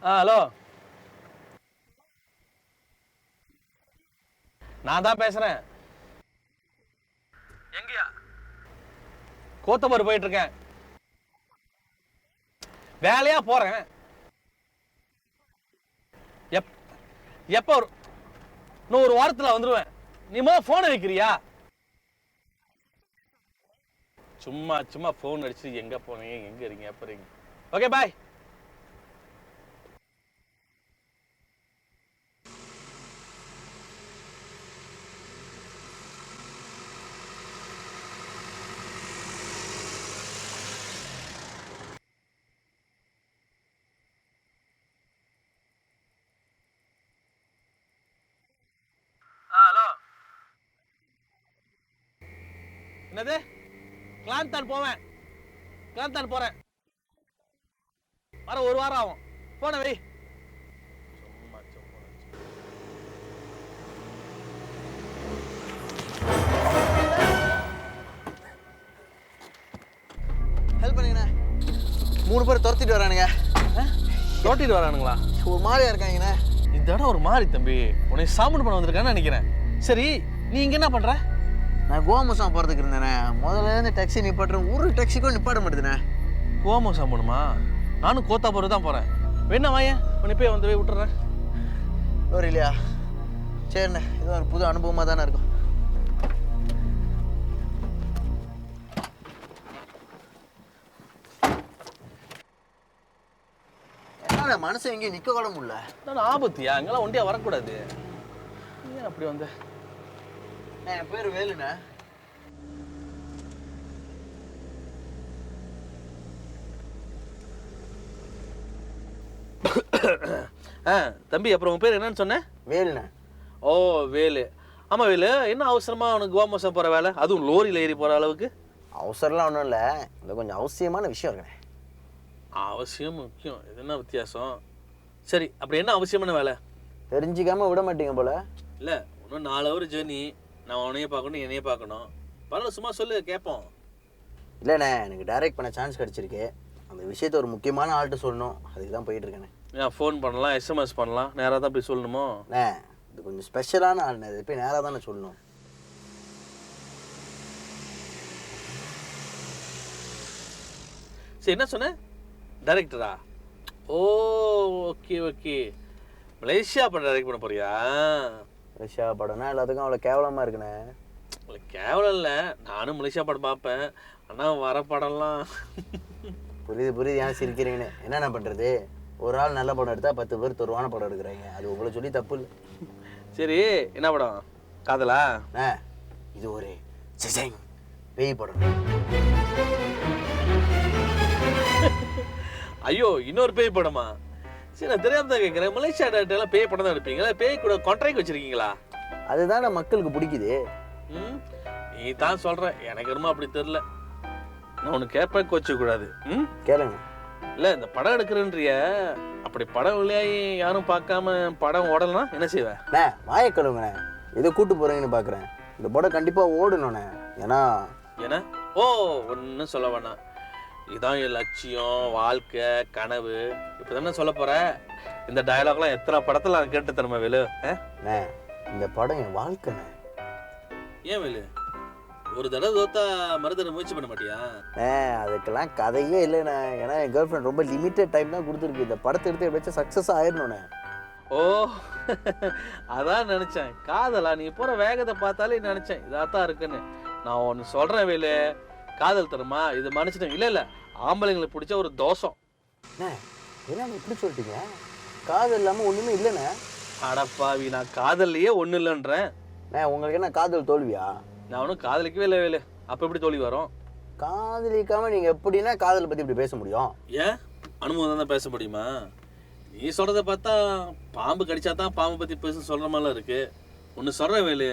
Hello, நான் தான் பேசுறேன். எங்கயா? கோத்தமர் போயிட்டு இருக்கேன். வேலையா போறேன். எப்ப இன்னும் ஒரு வாரத்துல வந்துருவேன். நீ போன் வைக்கிறியா? சும்மா சும்மா போன் அடிச்சு எங்க போனீங்க, எங்க இருக்கீங்க, எப்ப இருக்கீங்க? Okay bye. ஹலோ, என்னது? கிளாந்தான் போவேன். கிளாந்தான் போறேன். வர ஒரு வாரம் ஆகும். போன வை. சும்மா சும்மா ஹெல்ப் பண்ணுங்கண்ணே. 3 பேர் துரத்திட்டு வரானுங்க. தோட்டிட்டு வரானுங்களா? ஒரு மாதிரியா இருக்காங்கண்ணே. இந்த இடம் ஒரு மாதிரி தம்பி. உன்னை சாப்பிட்டு பண்ண வந்திருக்கான்னு நினைக்கிறேன். சரி, நீ இங்க என்ன பண்ற? நான் கோமசம் போகிறதுக்கு இருந்தேண்ணே. முதல்ல இருந்து டாக்ஸி நிப்பாட்டுறேன். ஒரு டாக்ஸிக்கும் நிப்பாட்ட மாட்டேதுண்ணே. கோமோசம் போகணுமா? நானும் கோத்தாபுரம் தான் போறேன். வேணா வாயன், உன்னை போய் வந்து போய் விட்டுறேன். ஒரு இல்லையா? சரிண்ணே, இது ஒரு புது அனுபவமாக தானே இருக்கும். என்னடா மனசு எங்கேயும் நிற்க கூட முடியல. நான் ஆபத்தியா? அங்கெல்லாம் ஒண்டியா வரக்கூடாது. ஏன் அப்படி வந்த? என் பேர் வேலுண்ணே. தம்பி, அப்புறம் உன் பேர் என்னன்னு சொன்ன? வேலுண்ணே. ஓ, வேலு. ஆமா வேலு, என்ன அவசரமா அவனுக்கு கோமோசம் போற வேலை? அதுவும் லோரியில் ஏறி போற அளவுக்கு? அவசரம்லாம் ஒன்றும் இல்லை. இந்த கொஞ்சம் அவசியமான விஷயம் இருக்குண்ணே. அவசியம் முக்கியம், இது என்ன வித்தியாசம்? சரி, அப்படி என்ன அவசியமான வேலை? தெரிஞ்சிக்காம விட மாட்டீங்க போல. இல்லை, இன்னும் 4 ஹவர் ஜேர்னி. நான் உன்னையே பார்க்கணும், என்னையே பார்க்கணும். பரவாயில்ல, சும்மா சொல்லு, கேட்போம். இல்லைண்ணே, எனக்கு டைரக்ட் பண்ண சான்ஸ் கிடச்சிருக்கு. அந்த விஷயத்த ஒரு முக்கியமான ஆள்கிட்ட சொல்லணும். அதுக்கு தான் போயிட்டு இருக்கேண்ணே. ஏன் ஃபோன் பண்ணலாம், எஸ்எம்எஸ் பண்ணலாம், நேராக தான் போய் சொல்லணுமோ? அண்ணே, இது கொஞ்சம் ஸ்பெஷலான ஆள்ண்ணே. இது போய் நேராக தானே சொல்லணும். சரி, என்ன சொன்ன? டைரக்டரா? ஓ, ஓகே ஓகே. மலேசியா படம் டைரக்ட் பண்ண போறியா? மலேசியா படம்னா எல்லாத்துக்கும் அவ்வளோ கேவலமாக இருக்குண்ணே. உங்களுக்கு கேவலம் இல்லை, நானும் மலேசியா படம் பார்ப்பேன். ஆனால் வர படம்லாம் புரியுது. ஏன் சிரிக்கிறீங்கன்னு. என்னென்ன பண்ணுறது? ஒரு ஆள் நல்ல படம் எடுத்தால் 10 பேர் தொருவான படம் எடுக்கிறாங்க. அது உங்களை சொல்லி தப்பு இல்லை. சரி, என்ன படம்? காதலா? இது ஒரு பேய் படம். ஐயோ, இன்னொரு பேய் படமா? சரி, நான் தெரியாம தான் கேட்குறேன். மலேசியா டேரக்டர்லாம் பேய் படம் தான் எடுப்பீங்களா? பேய் கூட கான்ட்ராக்ட் வச்சிருக்கீங்களா? அதுதான் மக்களுக்கு பிடிக்குது. நீ தான் சொல்ற, எனக்கு ரொம்ப அப்படி தெரியல. நான் உனக்கு கேட்ப கோச்சக்கூடாது. கேளுங்க. இல்லை, இந்த படம் எடுக்கிறேன்றிய, அப்படி படம் விளையாடி யாரும் பார்க்காம படம் ஓடலனா என்ன செய்வேன்? வாயை கழுவுங்கண்ணே. எதை கூட்டு போறீங்கன்னு பார்க்குறேன். இந்த படம் கண்டிப்பாக ஓடணுண்ணே. ஏன்னா ஓ, ஒன்றும் சொல்ல வேணாம். இதுதான் என் லட்சியம், வாழ்க்கை, கனவு. இப்போ தானே சொல்ல போற. இந்த டயலாக்லாம் எத்தனை படத்தில் நான் கேட்டு தரமா வேலு? இந்த படம் என் வாழ்க்கைண்ணே. ஏன் வேலு, ஒரு தடவை தோத்தா மறுதடவை முயற்சி பண்ண மாட்டியா? அதுக்கெல்லாம் கதையே இல்லைண்ணே. ஏன்னா என் கேர்ள் ஃப்ரெண்ட் ரொம்ப லிமிட்டட் டைம் தான் கொடுத்துருக்கு. இந்த படத்தை எடுத்து எப்படியாச்சும் சக்ஸஸ் ஆயிடணுண்ணே. ஓ, அதான் நினைச்சேன். காதலா? நீ போற வேகத்தை பார்த்தாலே நினைச்சேன் இதாத்தான் இருக்குன்னு. நான் ஒன்று சொல்றேன் வேலு, காதல் தருமா இது மன்னிச்சிட்டேன். இல்லை ஆம்பளைங்களுக்கு பிடிச்ச ஒரு தோஷம். என்ன இப்படி சொல்லிட்டீங்க? காதல் இல்லாமல் ஒன்றுமே இல்லைண்ணே. அடப்பாவி, நான் காதல்லையே ஒன்றும் இல்லைன்றேன். உங்களுக்கு என்ன காதல் தோல்வியா? நான் ஒன்றும் காதலிக்கவே இல்லை வேலு. அப்போ எப்படி தோல்வி வரும்? காதலிக்காம நீங்கள் எப்படின்னா காதலை பற்றி இப்படி பேச முடியும்? ஏன், அனுபவம் தான் பேச முடியுமா? நீ சொல்கிறத பார்த்தா பாம்பு கடிச்சா தான் பாம்பை பற்றி பேச சொல்கிற மாதிரிலாம் இருக்கு. ஒன்று சொல்கிற வேலு,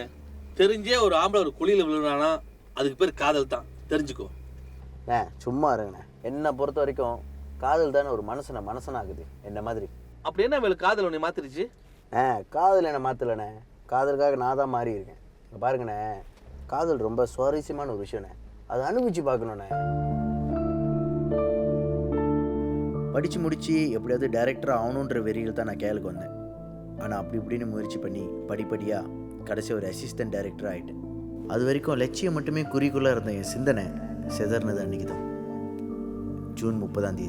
தெரிஞ்சே ஒரு ஆம்பளை ஒரு குழியில் விழுறானா அதுக்கு பேர் காதல் தான், தெரிஞ்சுக்கோ. சும்மா இருங்கண்ணே. என்னை பொறுத்த வரைக்கும் காதல் தானே ஒரு மனசனாகுது என்ன மாதிரி. அப்படி என்ன வேலு காதல் உன்னை மாத்திருச்சு? காதல் என்னை மாற்றலண்ணே. காதலுக்காக நான் தான் மாறி இருக்கேன். பாருங்கண்ணே, காதல் ரொம்ப சுவாரஸ்யமான ஒரு விஷயண்ணே. அதை அனுபவிச்சு பார்க்கணுண்ணே. படித்து முடித்து எப்படியாவது டைரக்டர் ஆகணுன்ற வெறியில் தான் நான் கேளுக்கு வந்தேன். ஆனால் அப்படி இப்படின்னு முயற்சி பண்ணி படிப்படியாக கடைசி ஒரு அசிஸ்டன்ட் டைரக்டர் ஆகிட்டேன். அது வரைக்கும் லட்சியம் மட்டுமே குறிக்குள்ளே இருந்த என் சிந்தனை செதர்னது அன்றைக்கி தான். ஜூன் 30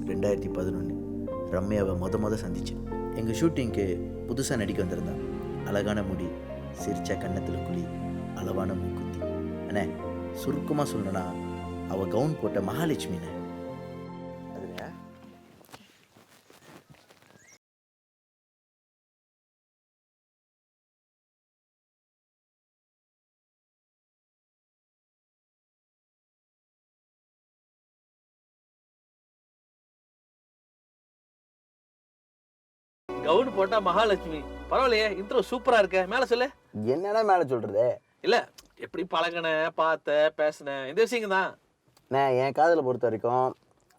2011 ரம்யாவை முத சந்தித்தேன். எங்கள் ஷூட்டிங்க்கு புதுசாக நடிக்க வந்திருந்தான். அழகான முடி, சிரிச்சா கன்னத்தில் குழி, அளவான மூக்குத்தி. அண்ணே சுருக்கமாக சொல்லணும்னா அவள் கவுன் போட்ட மகாலட்சுமிண்ணே. கவுன் போட்டா மகாலட்சுமி. பரவாயில்லையே, இன்ட்ரோ சூப்பரா இருக்க. மேல சொல்லு. என்னடா மேலே சொல்கிறது? இல்ல எப்படி பழகின, பார்த்த, பேசின இந்த விஷயங்க தான். நான் என் காதலை பொறுத்த வரைக்கும்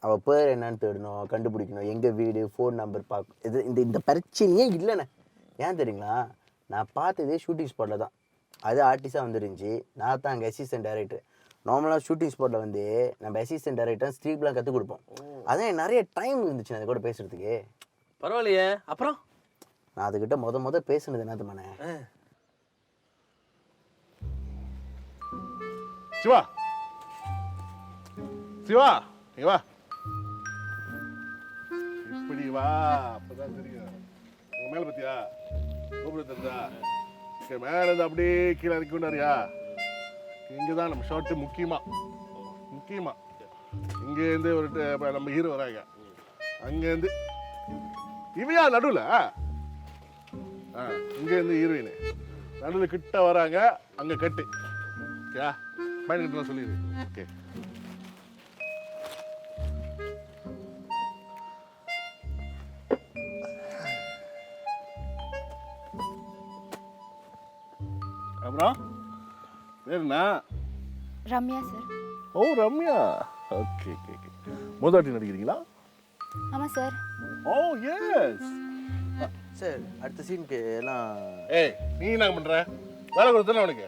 அவள் பேர் என்னன்னு தேடணும், கண்டுபிடிக்கணும், எங்கள் வீடு, ஃபோன் நம்பர் பார்க்கணும். இது இந்த இந்த பிரச்சனையே இல்லைண்ணே. ஏன் தெரியுங்களா? நான் பார்த்ததே ஷூட்டிங் ஸ்பாட்டில் தான். அது ஆர்டிஸ்டாக வந்துருந்துச்சு. நான் தான் அங்கே அசிஸ்டன்ட் டைரக்டர். நார்மலாக ஷூட்டிங் ஸ்பாட்டில் வந்து நம்ம அசிஸ்டன்ட் டைரக்டர் ஸ்ட்ரீப்லாம் கற்றுக் கொடுப்போம். அதான் நிறைய டைம் இருந்துச்சு அது கூட பேசுகிறதுக்கு. பரவாயில்லையே. அப்புறம் நான் அதுக்கிட்ட முத பேசுனது என்னதுமாண்ணே? சிவா சிவா இங்க வா, இப்படி வா, அப்பதான் தெரியும். உங்க மேல பத்தியா கோபுரம் தெரிஞ்சா மேல இருந்து அப்படியே கீழே இறக்கி கொண்டாரியா? இங்கதான் நம்ம ஷார்ட் முக்கியமா இங்க இருந்து ஒரு நம்ம ஹீரோ வராங்க. அங்க இருந்து இவையா நடுவில், இங்க இருந்து ஹீரோயின் நடுவில் கிட்ட வராங்க. அங்க கட்டு ஓகே, பயன்கிட்ட சொல்லிடு. ஓகே அப்புறம் பேர் என்ன? ரம்யா சார். ஓ ரம்யா, ஓகே ஓகே ஓகே. முதலாட்டி நடிக்கிறீங்களா? ஆமாம் சார். ஓ எஸ் சார், அடுத்த சீனுக்கு எல்லாம். ஏய் நீ என்ன பண்ற? வேலை கொடுத்தல அவனுக்கு,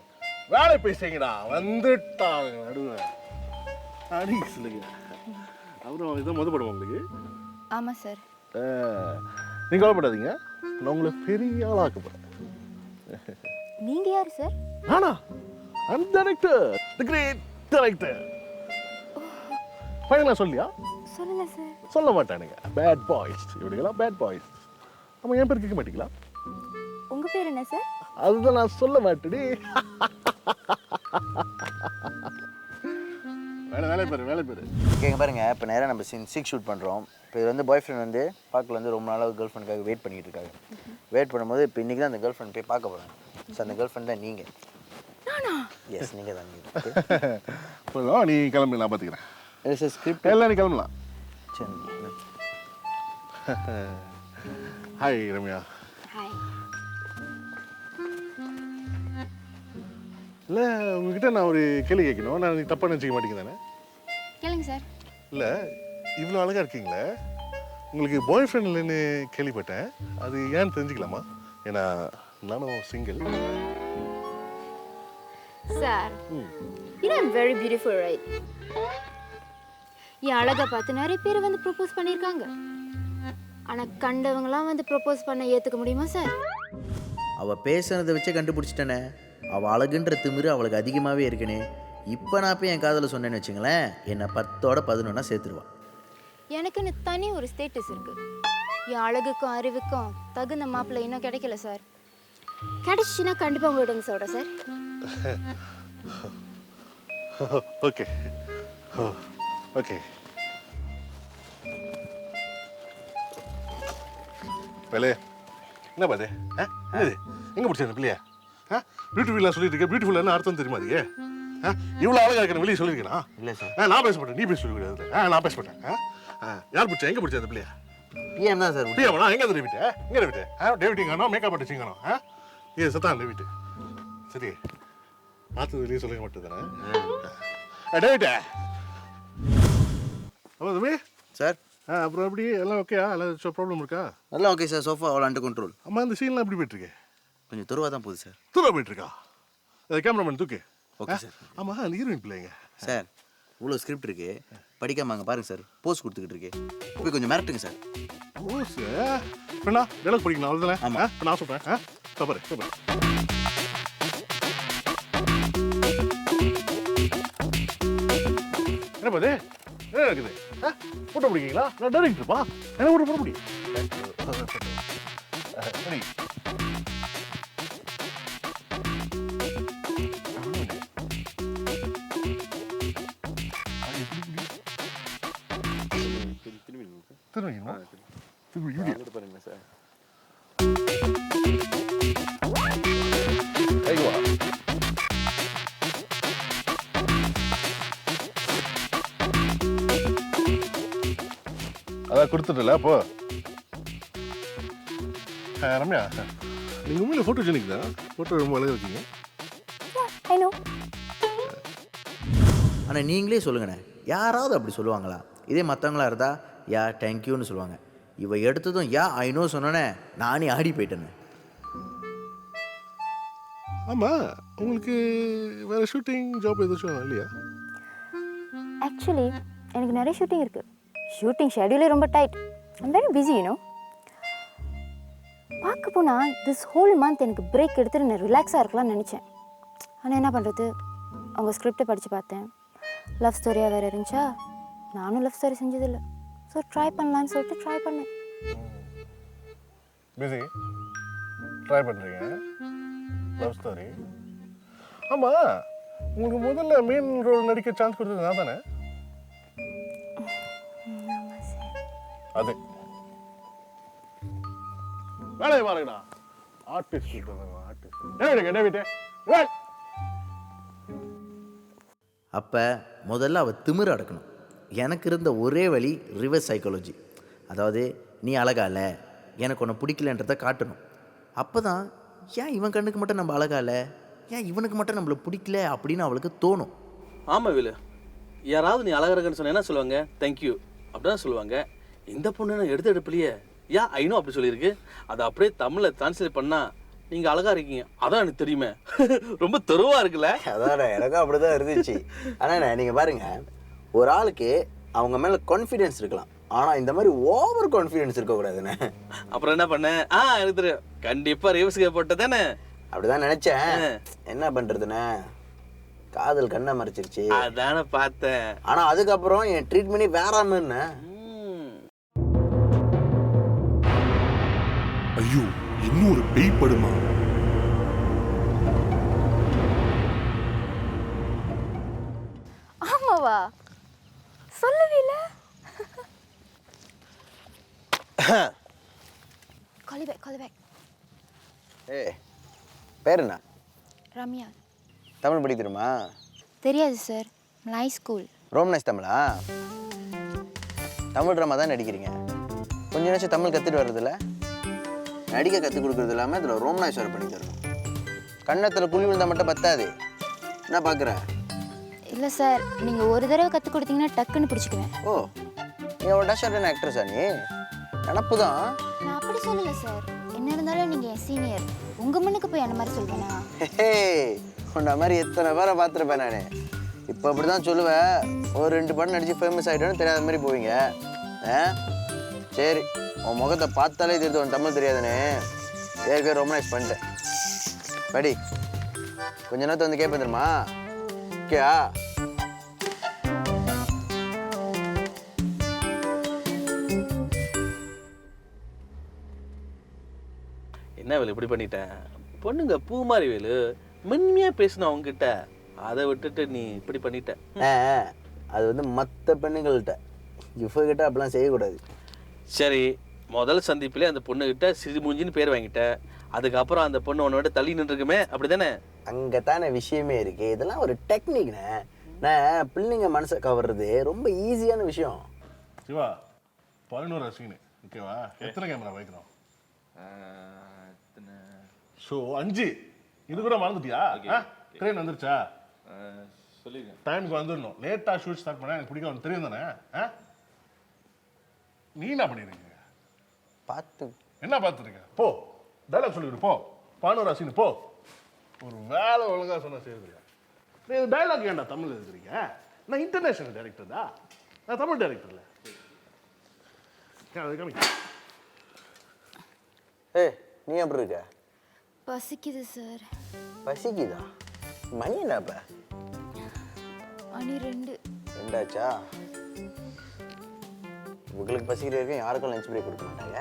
வேலை பேசுங்கடா. வந்துட்டான் நடுவேன் அடி சொல்லுங்க. அப்புறம் இதான் முத படம் உங்களுக்கு? ஆமாம் சார். நீங்கள் கவலைப்படாதீங்க, நான் உங்களை பெரிய ஆளாக்க போகிறேன். நீங்கள் யார் சார்? நானா? I'm director, the great director. பையனா சொல்லியா? சொல்லல சார். சொல்ல மாட்டானுங்க, பேட் பாய்ஸ். இவனுங்கெல்லாம் பேட் பாய்ஸ். நம்ம என் பேர் கேட்க மாட்டீங்களா? உங்கள் பேர் என்ன சார்? அதுதான் நான் சொல்ல மாட்டேடி. வேலை பேர் கேட்க பாருங்க. இப்போ நேராக நம்ம சீன் 6 ஷூட் பண்ணுறோம். இப்போ இது வந்து பாய் ஃப்ரெண்ட் வந்து பார்க்கல வந்து ரொம்ப நாளாக கேர்ள் ஃப்ரெண்டுக்காக வெயிட் பண்ணிட்டு இருக்காங்க. வெயிட் பண்ணும்போது இப்போ இன்றைக்கி தான் அந்த கேர்ள் ஃப்ரெண்ட் போய் பார்க்க போகிறாங்க. ஸோ அந்த கேர்ள் ஃப்ரெண்ட் தான் நீங்கள். எஸ் நீங்கள் தான். போதும், நீ கிளம்பு, நான் பார்த்துக்கிறேன். இல்லை சார், ஸ்கிரிப்ட் எல்லாம் நீ கிளம்பலாம். சரி. ஹாய் ரம்யா. ஹாய். இல்லை உங்ககிட்ட நான் ஒரு கேள்வி கேட்கணும். நான் நீ தப்பாக நினச்சிக்க மாட்டேங்க தானே? கேளுங்க சார். இல்லை இவ்வளோ அழகாக இருக்கீங்களே, உங்களுக்கு பாய் ஃப்ரெண்ட் இல்லைன்னு கேள்விப்பட்டேன். அது ஏன்னு தெரிஞ்சுக்கலாமா? ஏன்னா நானும் single. Sir, I'm very beautiful, right? என் அழகை பார்த்து நிறைய பேர் வந்து ப்ரொபோஸ் பண்ணியிருக்காங்க. ஆனால் கண்டவங்களாம் வந்து ப்ரொபோஸ் பண்ண ஏற்றுக்க முடியுமா சார்? அவள் பேசுனதை வச்சே கண்டுபிடிச்சிட்டேனே. அவள் அழகுன்ற திமிரு அவளுக்கு அதிகமாகவே இருக்குனே. இப்போ நான் போய் என் காதலை சொன்னேன்னு வச்சுங்களேன், என்னை 10ஓட 11 சேர்த்துருவான். எனக்குன்னு தனி ஒரு ஸ்டேட்டஸ் இருக்கு. என் அழகுக்கும் அறிவுக்கும் தகுந்த மாப்பிள்ளை இன்னும் கிடைக்கல சார். கிடைச்சின்னா கண்டிப்பாக உங்கள்கிட்ட சொல்கிறேன் சார். Okay okay. வேலை என்ன பாது? எங்கே பிடிச்ச அந்த பிள்ளையா? பியூட்டிஃபுல்லாக சொல்லிட்டு இருக்கேன். பியூட்டிஃபுல்லாக அர்த்தம் தெரியுமா அதுக்கு? இவ்வளோ அழகாக இருக்கிற வெளியே சொல்லியிருக்கேனா? இல்லை சார். நான் பேச மாட்டேன், நீ பேச சொல்லிவிடாது. நான் பேச மாட்டேன். யார் பிடிச்சா? எங்கே பிடிச்ச அந்த பிள்ளையா? பிஎம் தான் சார். பிஎம் எங்கே டேவிட்டு? எங்கே டேவிட்டு? டேவிட்டிங்கானோ மேக்கப் பண்ணிச்சிங்கானோ? ஏ சத்தான் டேவிட்டு. சரி பார்த்து வெளியே சொல்லிக்க மாட்டேன் தானே டேவிட்டே. அப்போ தம்பி சார். அப்புறம் எப்படி எல்லாம் ஓகேயா? எல்லாம் ப்ராப்ளம் இருக்கா? நல்லா ஓகே சார். சோஃபா அவ்வளோ அண்டர் கண்ட்ரோல். அம்மா இந்த சீன்லாம் எப்படி போயிட்டுருக்கு? கொஞ்சம் துருவா தான் போகுது சார். தூரம் போயிட்டுருக்கா? அது கேமராமேன் தூக்கு. Okay sir. ஆமாம் அந்த ஹீரோயின் பிள்ளைங்க சார், இவ்வளோ ஸ்கிரிப்ட் இருக்கு படிக்காம அங்கே பாருங்க சார் போஸ்ட் கொடுத்துக்கிட்டு இருக்கு போய் கொஞ்சம் மிரட்டுங்க சார். ஓ சார் வேணா டைலாக் படிக்கணும் அவ்வளோதானே. ஆமா. இப்போ நான் சொல்கிறேன். Super super. என்ன பாது என்ன இருக்குது? ஃபோட்டோ பிடிக்கீங்களா? நான் டைரக்டர்ப்பா, எனக்கு ஒரு ஃபோட்டோ பிடி. சரி திரும்பிங்களா? திரும்பி பாருங்க சார். ஐயோ அதான் கொடுத்துட்டல அப்போ. ரம்யா, நீங்கள் உண்மையில ஃபோட்டோ ஜெனிக் தான். ஃபோட்டோ ரொம்ப அழகாக இருக்கீங்க. I know. ஆனால் நீங்களே சொல்லுங்கண்ணே, யாராவது அப்படி சொல்லுவாங்களா? இதே மற்றவங்களா இருந்தால் யா தேங்க்யூன்னு சொல்லுவாங்க. இவ எடுத்ததும் யா ஐ நோ சொன்னோன்னே நானே ஆடி போயிட்டேன்னு. ஆமாம், உங்களுக்கு வேறு ஷூட்டிங் ஜாப் எதாச்சும் இல்லையா? ஆக்சுவலி எனக்கு நிறைய ஷூட்டிங் இருக்குது. ஷூட்டிங் ஷெடியூலே ரொம்ப tight. I'm very busy you know. பார்க்க போனால் திஸ் ஹோல் மந்த் எனக்கு பிரேக் எடுத்துட்டு நான் ரிலாக்ஸாக இருக்கலாம்னு நினச்சேன். ஆனால் என்ன பண்ணுறது, அவங்க ஸ்கிரிப்டை படித்து பார்த்தேன். லவ் ஸ்டோரியாக வேறு இருந்துச்சா, நானும் லவ் ஸ்டோரி செஞ்சதில்லை. ஸோ ட்ரை பண்ணலான்னு சொல்லிட்டு ட்ரை பண்ணேன். பிஸி ட்ரை பண்ணுறீங்க லவ் ஸ்டோரி. ஆமாம், உங்களுக்கு முதல்ல மெயின் ரோல் நடிக்க சான்ஸ் கொடுத்தது நான் தானே? அது வேலையை பாருங்கடா. ஆர்டிஸ்ட் என்ன வீட்டு. அப்போ முதல்ல அவள் திமிர அடக்கணும். எனக்கு இருந்த ஒரே வழி ரிவர்ஸ் சைக்காலஜி. அதாவது நீ அழகா இல்லை, எனக்கு உன்னை பிடிக்கலன்றதை காட்டணும். அப்போ தான் ஏன் இவன் கண்ணுக்கு மட்டும் நம்ம அழகா இல்லை, ஏன் இவனுக்கு மட்டும் நம்மளை பிடிக்கல அப்படின்னு அவளுக்கு தோணும். ஆமாம் வேலு, யாராவது நீ அழகாக இருக்குன்னு சொன்னா என்ன சொல்லுவாங்க? தேங்க்யூ அப்படிதான் சொல்லுவாங்க. இந்த பொண்ணு நான் எடுத்த எடுப்புலையே ஏன் ஐநோ அப்படி சொல்லியிருக்கு. அதை அப்படியே தமிழில் டிரான்ஸ்லேட் பண்ணால் நீங்கள் அழகாக இருக்கீங்க, அதான் எனக்கு தெரியுமே. ரொம்ப தெருவாக இருக்குல்ல? அதான் எனக்கும் அப்படி தான் இருந்துச்சு. ஆனால் நீங்கள் பாருங்கள், ஒரு ஆளுக்கு அவங்க மேலே கான்ஃபிடென்ஸ் இருக்கலாம், ஆனால் இந்த மாதிரி ஓவர் கான்ஃபிடென்ஸ் இருக்கக்கூடாதுண்ணே. அப்புறம் என்ன பண்ணேன்? எனக்கு தெரியும், கண்டிப்பாக ரிவர்ஸ் போட்ட தானே. அப்படிதான் நினைச்சேன். என்ன பண்றதுண்ணே, காதல் கண்ணை மறைச்சிருச்சு. அதானே பார்த்தேன். ஆனா அதுக்கப்புறம் என் ட்ரீட்மெண்டே வேறாமன்னு. ஐயோ, இன்னும் ஒரு பேய் படுமா? ஆமாவா? சொல்லவே இல்லை. Call back. ஏய், பேர் என்ன? ரம்யா. தமிழ் படிக்க தெரியுமா? தெரியாது சார், மலாய் ஸ்கூல். ரோமனைஸ் தமிழா? தமிழ் ட்ராமா தான் நடிக்கிறீங்க, கொஞ்ச நேரம் தமிழ் கற்றுட்டு வர்றதில்ல? நடிக்க கற்றுக் கொடுக்குறது இல்லாமல் இதில் ரோமனைஸ் வேறு பண்ணி தரணும். கன்னத்தில் குழி விழுந்தால் மட்டும் பத்தாது. என்ன பார்க்குறேன்? இல்லை சார், நீங்கள் ஒரு தடவை கற்றுக் கொடுத்தீங்கன்னா டக்குன்னு பிடிச்சிக்குவேன். ஓ, நீ அவ்வளோ டேஷான ஆக்ட்ரஸா? நீ நினப்பு தான். நான் அப்படி சொல்லலை சார், என்ன இருந்தாலும் நீங்கள் என் சீனியர். உங்கள் முன்னுக்கு போய் அந்த மாதிரி சொல்வேனா? உன்ன மாதிரி எத்தனை பேரை பார்த்துருப்பேன் நான். இப்போ அப்படி தான் சொல்லுவேன், ஒரு 2 படம் நடித்து ஃபேமஸ் ஆகிட்டோன்னு தெரியாத மாதிரி போவீங்க. சரி, உன் முகத்தை பார்த்தாலே தெரியுது உன் தமிழ் தெரியாதுன்னு. ஏற்கனவே ரொமனைஸ் பண்ணிட்டேன். படி, கொஞ்ச நேரத்தை வந்து கேட்பேன் தெரியுமா? ஓகேயா? என்ன வேலு இப்படி பண்ணிட்டேன்? பொண்ணுங்க பூ மாதிரி வேலு, மென்மையாக பேசணும் அவங்ககிட்ட. அதை விட்டுட்டு நீ இப்படி பண்ணிட்ட. அது வந்து மற்ற பெண்ணுங்கள்கிட்ட, இவகிட்ட அப்படிலாம் செய்யக்கூடாது. சரி, முதல் சந்திப்பிலே அந்த பொண்ணுகிட்ட சிறுமூஞ்சின்னு பேர் வாங்கிட்ட. அதுக்கப்புறம் அந்த பொண்ணு உன்னோட தள்ளி நின்றுருக்குமே, அப்படி தானே? அங்கே தானே விஷயமே இருக்கு. இதெல்லாம் ஒரு டெக்னிக்ண்ணே. நான் பிள்ளைங்க மனசை கவர்றது ரொம்ப ஈஸியான விஷயம். சிவா, 11 சீனு ஓகேவா? எத்தனை கேமரா வைக்கிறோம்? ஸோ 5. இது கூட மறந்துட்டியா? ட்ரெயின் வந்துருச்சா? சொல்லிடுங்க. டைமுக்கு வந்துடணும். லேட்டாக ஷூட் ஸ்டார்ட் பண்ணால் எனக்கு பிடிக்கும், உனக்கு தெரியும் தானே? நீ என்ன பண்ணிருக்கீங்க? பார்த்து என்ன பார்த்துருக்க? போ, டைலாக் சொல்லிவிடு. போ, 11 சீனு போ. ஒரு வேலை ஒழுங்காக சொன்னால் செய்யுதுயா. நீ டைலாக் ஏன்டா தமிழ் இருக்கிறீங்க? நான் இன்டர்நேஷனல் டைரக்டர் தான், நான் தமிழ் டைரக்டர் இல்லை. ஏய் நீ எப்படி இருக்க? பசிக்குது சார். பசிக்குதா? மணி என்னப்ப? மணி 2. 2 ஆச்சா? உங்களுக்கு பசிக்கிற வரைக்கும் யாருக்கும் லஞ்ச் பிரேக் கொடுக்க மாட்டாங்க.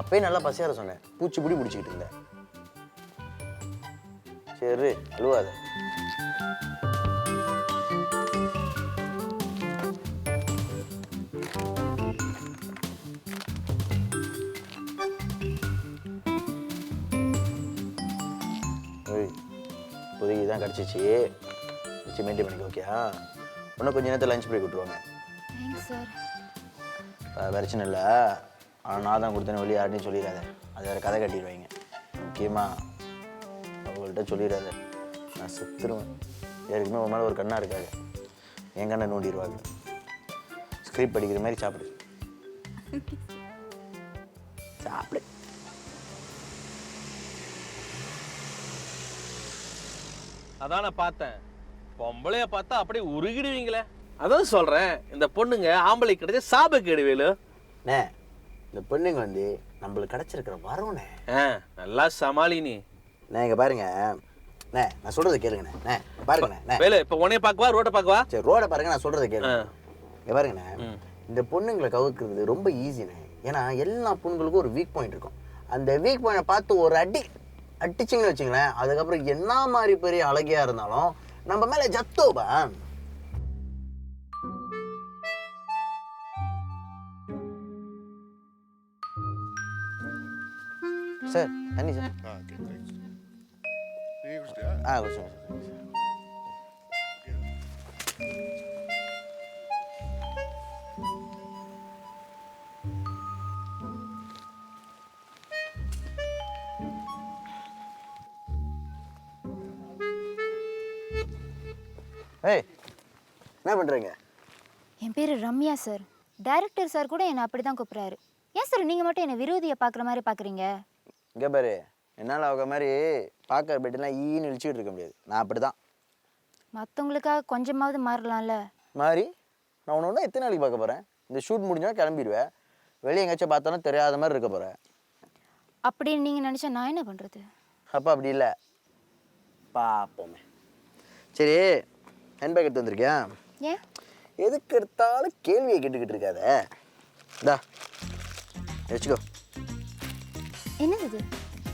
அப்பயே நல்லா பசியார சொன்னேன், பூச்சி பிடி பிடிச்சிக்கிட்டு இருந்தேன். சரி அழுவாத. இப்போதைக்கு தான் கிடச்சிச்சு, வச்சு மெயின்டைன் பண்ணிக்க. ஓகேயா? இன்னும் கொஞ்சம் நேரத்தில் லஞ்ச் பிரேக் விட்டுருவாங்க. Thanks sir. பிரச்சனை இல்லை, ஆனால் நான் தான் கொடுத்தேன்னு வெளியே யார்ட்டையும் சொல்லிடாத. அது வேறு கதை கட்டிடுவாங்க. முக்கியமாக அவங்கள்ட்ட சொல்லிடாத, நான் செத்துருவேன். ஏற்கனவே உன் மேலே ஒரு கண்ணா இருக்காது, என் கண்ணை நோண்டிடுவாங்க. ஸ்கிரிப்ட் படிக்கிற மாதிரி சாப்பிடு. சாப்பிடு. அதான் நான் பார்த்தேன், பொம்பளைய பார்த்தா அப்படியே உருகிடுவீங்களே. அதான் சொல்றேன், இந்த பொண்ணுங்க ஆம்பளை கிடைச்ச சாப கேடுவேலு. அண்ணே, இந்த பொண்ணுங்க வந்து நம்மளுக்கு கிடச்சிருக்கிற வரவுண்ணே. நல்லா சமாளி நீ. நான் இங்கே பாருங்க அண்ணே, நான் சொல்கிறத கேளுங்கண்ணே. பாருங்கண்ணே வேலு, இப்போ உன்னைய பார்க்கவா ரோட்டை பார்க்கவா? சரி ரோடை பாருங்க, நான் சொல்கிறத கேளுங்க. இங்கே பாருங்கண்ணே, இந்த பொண்ணுங்களை கவுக்கிறது ரொம்ப ஈஸிண்ணே. ஏன்னா எல்லா பொண்ணுங்களுக்கும் ஒரு வீக் பாயிண்ட் இருக்கும். அந்த வீக் பாயிண்டை பார்த்து ஒரு அடிச்சிங்கன்னு வச்சுங்களேன், அதுக்கப்புறம் என்ன மாதிரி பெரிய அழகியா இருந்தாலும் நம்ம மேல ஜத்தோபா. சார் தண்ணி சார். குடிச்சேன். ஏய் என்ன பண்ணுறீங்க? என் பேர் ரம்யா சார். டைரக்டர் சார் கூட என்னை அப்படி தான் கூப்பிட்றாரு. ஏன் சார் நீங்கள் மட்டும் என்னை விரோதியை பார்க்குற மாதிரி பார்க்குறீங்க? இங்கே பாரு, என்னால் அவங்க மாதிரி பார்க்குற பெட்டெல்லாம் ஈன்னு இழிச்சிக்கிட்டு இருக்க முடியாது. நான் அப்படி தான். மற்றவங்களுக்காக கொஞ்சமாவது மாறலாம்ல. மாதிரி நான் ஒன்று எத்தனை நாளைக்கு பார்க்க போகிறேன்? இந்த ஷூட் முடிஞ்சால் கிளம்பிடுவேன். வெளியே எங்கேயாச்சும் பார்த்தாலும் தெரியாத மாதிரி இருக்க போகிறேன். அப்படின்னு நீங்கள் நினச்சா நான் என்ன பண்ணுறது? அப்போ அப்படி இல்லை, பார்ப்போமே. சரி, ஹேண்ட்பேக் எடுத்து வந்திருக்கியா? ஏன்? எதுக்கு எடுத்தாலும் கேள்வியை கேட்டுக்கிட்டு இருக்காத. இந்தா வச்சுக்கோ. என்னது இது?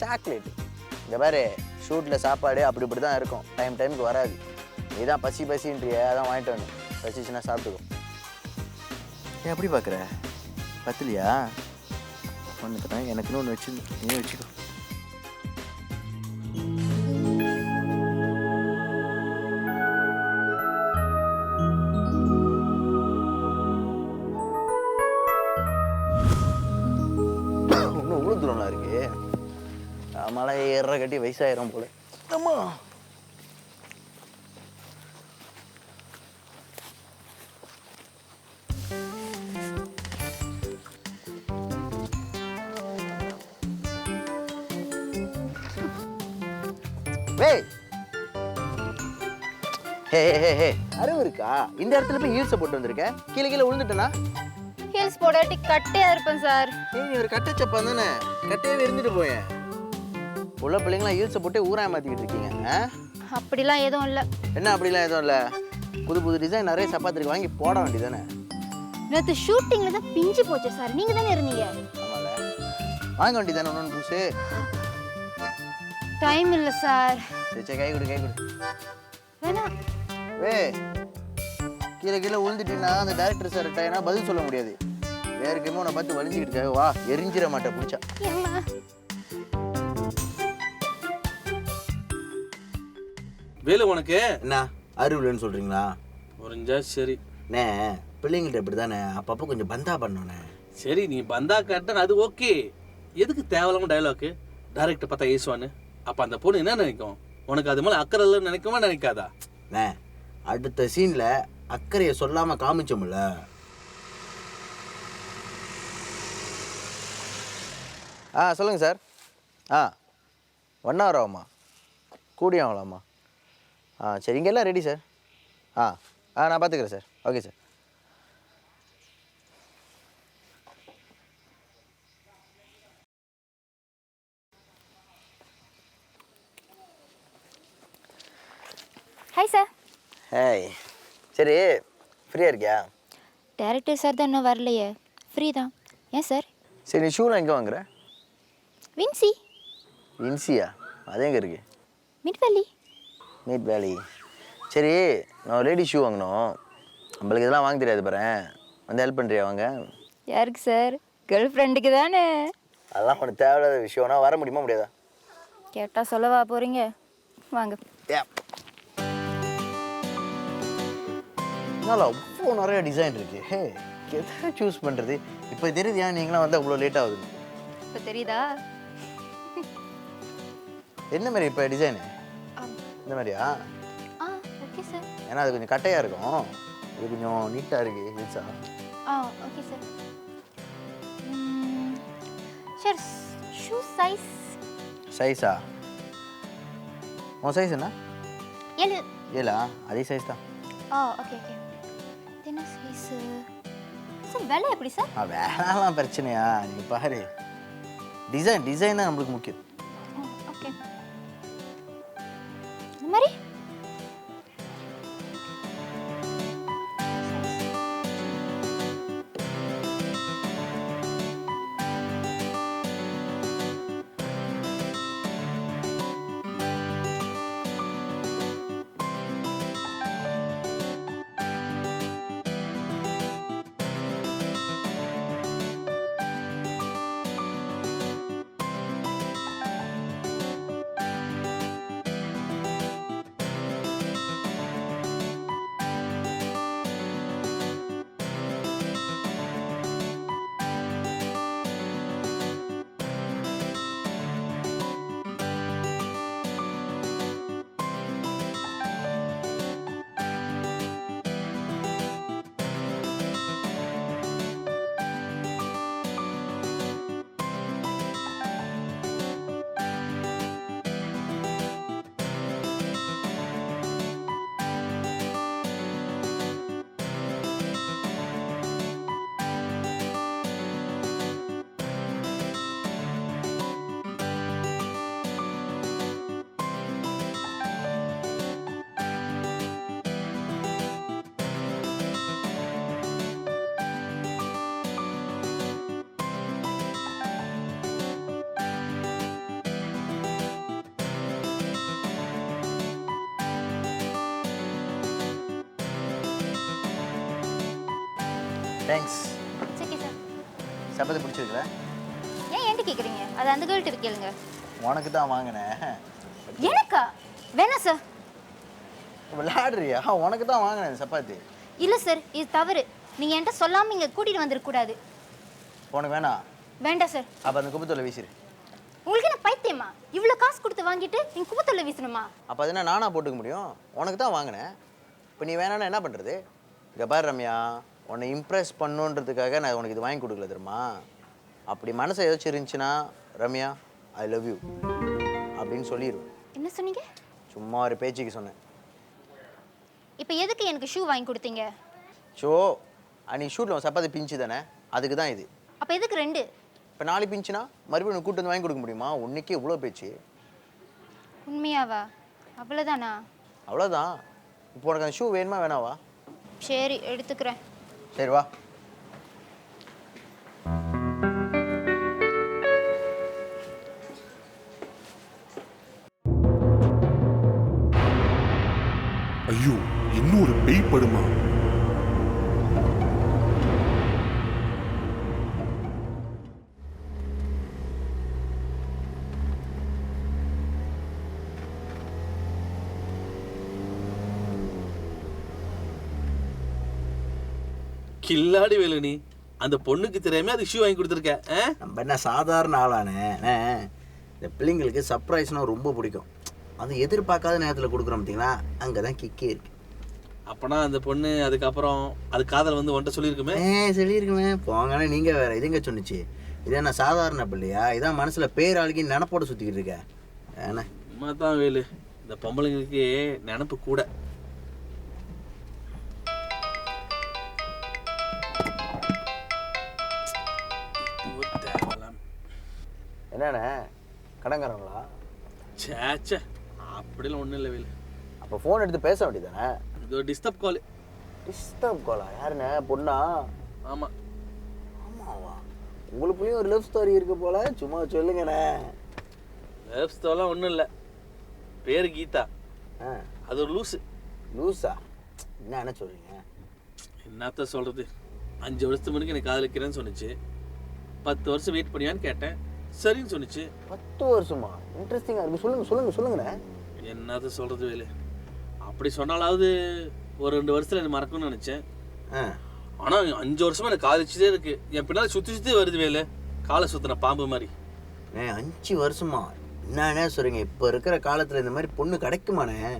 சாக்லேட்டு. இந்த பாரு, ஷூட்டில் சாப்பாடு அப்படி இப்படி தான் இருக்கும், டைமுக்கு வராது. நீ தான் பசின்றிய, அதான் வாங்கிட்டு வரணும். பசிச்சுன்னா சாப்பிட்டுக்கோ. ஏன் அப்படி பார்க்குற? பத்தலையா? ஒன்று தரேன், எனக்குன்னு ஒன்று வச்சு நீ வச்சுக்கோ. இன்னும் இவ்வளோ தூரம்லாம் இருக்கு. மலை ஏற கட்டி வயசாயிரும் போல. அம்மா அறிவு இருக்கா? இந்த இடத்துல போய் ஹீல்ஸை போட்டு வந்திருக்கேன், கீழே கீழே விழுந்துட்டேனா? ஹீல்ஸ் போடாட்டி கட்டையா இருப்பேன் சார். நீ ஒரு கட்டச்சப்பா தானே, கட்டையாவே இருந்துட்டு போயேன். உள்ள பிள்ளைங்களாம் ஹீல்ஸை போட்டு ஊரா மாற்றிக்கிட்டு இருக்கீங்க. அப்படிலாம் எதுவும் இல்லை. என்ன அப்படிலாம் எதுவும் இல்லை? புது டிசைன் நிறைய சப்பாத்திருக்கு, வாங்கி போட வேண்டியதானே? நேற்று ஷூட்டிங்கில் தான் பிஞ்சு போச்சு சார். நீங்கள் தானே இருந்தீங்க. ஆமால, வாங்க வேண்டியதானே ஒன்று புதுசு. டைம் இல்லை சார். சரி கை கொடு வேணாம். கீழே விழுந்துட்டீங்கன்னா அந்த டேரக்டர் சார் டைனா பதில் சொல்ல முடியாது. வேறுக்குமே உன்னை பார்த்து வலிஞ்சிக்கிட்டு இருக்காங்க. வா, எரிஞ்சிட மாட்டேன் பிடிச்சா. வேலு, உனக்கு என்ன அறிவுலன்னு சொல்றீங்களா? புரிஞ்சா சரி. அண்ணே, பிள்ளைங்கள்ட்ட இப்படி தானே அப்பப்போ கொஞ்சம் பந்தா பண்ணோண்ணே. சரி, நீ பந்தா காட்ட அது ஓகே. எதுக்கு தேவையில்லாம டைலாக்கு? டைரக்டர் பார்த்தா ஏசுவான்னு. அப்போ அந்த பொண்ணு என்ன நினைக்கும்? உனக்கு அது மேலே அக்கறை இல்லைன்னு நினைக்குமா நினைக்காதா? அண்ணே, அடுத்த சீனில் அக்கறையை சொல்லாமல் காமிச்சோம்ல. சொல்லுங்கள் சார். 1 hour ஆகுமா? கூடியாகலாமா? சரி, இங்கெல்லாம் ரெடி சார். நான் பார்த்துக்கிறேன் sir. Okay sir. Hi sir. Hey. சரி, ஃப்ரீயாக இருக்கியா? டேரக்டர் சார் தான் இன்னும் வரலையே. ஃப்ரீ தான். ஏன் சார்? சரி, நீ ஷூலாம் எங்கே வாங்குற? வின்சி. வின்சியா? அது எங்கே இருக்கு? மிட் வேலி. மீட் வேலி. சரி, நான் லேடி ஷூ வாங்கணும். நம்மளுக்கு இதெல்லாம் வாங்க தெரியாது பாரு. வந்து ஹெல்ப் பண்ணுறியா? வாங்க. யாருக்கு சார்? கேர்ள் ஃப்ரெண்டுக்கு தானே. அதெல்லாம் உனக்கு தேவையில்லாத விஷயம்னா வர முடியுமா முடியாதா? கேட்டால் சொல்லவா போகிறீங்க? வாங்க. அதனால் அவ்வளோ நிறைய டிசைன் இருக்கு. ஹே, எதை சூஸ் பண்ணுறது? இப்போ தெரியுது ஏன் நீங்களாம் வந்து அவ்வளோ லேட் ஆகுது. இப்போ தெரியுதா? என்ன மாதிரி இப்போ டிசைனு? இந்த மாதிரியா? Okay sir. ஏன்னா அது கொஞ்சம் கட்டையாக இருக்கும், இது கொஞ்சம் நீட்டாக இருக்குது. ஹில்ஸா? Okay sir. Sir shoe size? சைஸா? உன் சைஸ் என்ன? 7. 7ஆ? அதே சைஸ் தான். Okay okay. என்ன சைஸ் சார்? விலை எப்படி சார்? வேணாலாம் பிரச்சனையா? நீங்கள் பாரு, டிசைன் தான் நம்மளுக்கு முக்கியம். ஓகே. இந்த மாதிரி தேங்க்ஸ். Okay sir. சப்பாத்தி பிடிச்சிருக்கல? ஏன் என்கிட்ட கேட்குறீங்க? அது அந்த கேள்விட்டு கேளுங்க. உனக்கு தான் வாங்கினேன். எனக்கா? வேணாம் சார். விளையாடுறியா? உனக்கு தான் வாங்கினேன் சப்பாத்தி. இல்லை சார், இது தவறு. நீங்கள் என்கிட்ட சொல்லாமல் இங்கே கூட்டிகிட்டு வந்துடக்கூடாது. உனக்கு வேணாம்? வேண்டாம் சார். அப்போ அந்த குப்பத்தொல்லை வீசிடு. உங்களுக்கு என்ன பைத்தியமா? இவ்வளோ காசு கொடுத்து வாங்கிட்டு நீங்கள் குப்பத்தொல்லை வீசணுமா? அப்போ அது என்ன நானாக போட்டுக்க முடியும்? உனக்கு தான் வாங்கினேன். இப்போ நீ வேணான்னா என்ன பண்ணுறது? இங்கே பாரு ரம்யா, உன்னை இம்ப்ரெஸ் பண்ணுன்றதுக்காக நான் உனக்கு இது வாங்கி கொடுக்கல தெரியுமா? அப்படி மனசை ஏதாச்சும் இருந்துச்சுன்னா ரம்யா ஐ லவ் யூ அப்படின்னு சொல்லிடுவேன். என்ன சொன்னீங்க? சும்மா ஒரு பேச்சுக்கு சொன்னேன். இப்போ எதுக்கு எனக்கு ஷூ வாங்கி கொடுத்தீங்க? ஷோ, அன்றைக்கி ஷூட்டில் சப்பாத்தி பிஞ்சு தானே, அதுக்கு தான் இது. அப்போ எதுக்கு 2? இப்போ 4 பிஞ்சுனா மறுபடியும் உனக்கு கூட்டு வந்து வாங்கி கொடுக்க முடியுமா? உன்னைக்கே இவ்வளோ பேச்சு. உண்மையாவா? அவ்வளோதானா? அவ்வளோதான். இப்போ உனக்கு அந்த ஷூ வேணுமா வேணாவா? சரி, எடுத்துக்கிறேன். சரி வா. ஐயோ, இன்னொரு பேய் படுமா? கில்லாடி வேலு நீ. அந்த பொண்ணுக்கு தெரியாம அது ஷூ வாங்கி கொடுத்துருக்க. நம்ம என்ன சாதாரண ஆளானே? இந்த பிள்ளைங்களுக்கு சர்ப்ரைஸ்னால் ரொம்ப பிடிக்கும். அது எதிர்பார்க்காத நேரத்தில் கொடுக்குறோம் பார்த்தீங்களா, அங்கே தான் கிக்கே இருக்கு. அப்பனா அந்த பொண்ணு அதுக்கப்புறம் அது காதல் வந்து ஒன்ட்ட சொல்லியிருக்குமே. சொல்லியிருக்குமே. போங்கன்னா நீங்கள் வேறு இதுங்க சொன்னிச்சு. இது என்ன சாதாரண பிள்ளையா? இதான் மனசில் பேராளுக்கு நினப்போட சுற்றிக்கிட்டு இருக்க. ஏன்னா தான் வேலு, இந்த பொம்பளைங்களுக்கு நினப்பு கூட. என்னண்ணே கடங்காரங்களா? சேச்சே அப்படிலாம் ஒன்றும் இல்லை வேலு. அப்போ ஃபோன் எடுத்து பேச வேண்டியதானே? இது ஒரு டிஸ்டர்ப் கால். டிஸ்டர்ப் காலா? யாருண்ணே? பொண்ணா? ஆமாம். ஆமாவா? உங்களுக்குள்ளேயும் ஒரு லவ் ஸ்டோரி இருக்கு போல, சும்மா சொல்லுங்கண்ணே. லவ் ஸ்டோரிலாம் ஒன்றும் இல்லை. பேர் கீதா. ஆ, அது ஒரு லூஸு. லூஸா? என்ன சொல்கிறீங்க? என்னத்த சொல்கிறது, 5 வருஷத்துக்கு முன்னாடி எனக்கு காதலிக்கிறேன்னு சொன்னிச்சு. 10 வருஷம் வெயிட் பண்ணியான்னு கேட்டேன், சரின்னு சொன்னிச்சு. 10 வருஷமா? இன்ட்ரெஸ்டிங்காக இருக்குது. சொல்லுங்கண்ணே. என்னத்த சொல்கிறது வேலு, அப்படி சொன்னாலாவது ஒரு 2 வருஷத்தில் எனக்கு மறக்கணும்னு நினச்சேன். ஆனால் 5 வருஷமாக எனக்கு காதலிச்சுட்டே இருக்கு. என் பின்னால் சுற்றி வருது வேலு, காலை சுற்றின பாம்பு மாதிரி. 5 வருஷமா? என்னண்ணே சொல்கிறீங்க? இப்போ இருக்கிற காலத்தில் இந்த மாதிரி பொண்ணு கிடைக்குமாண்ணே?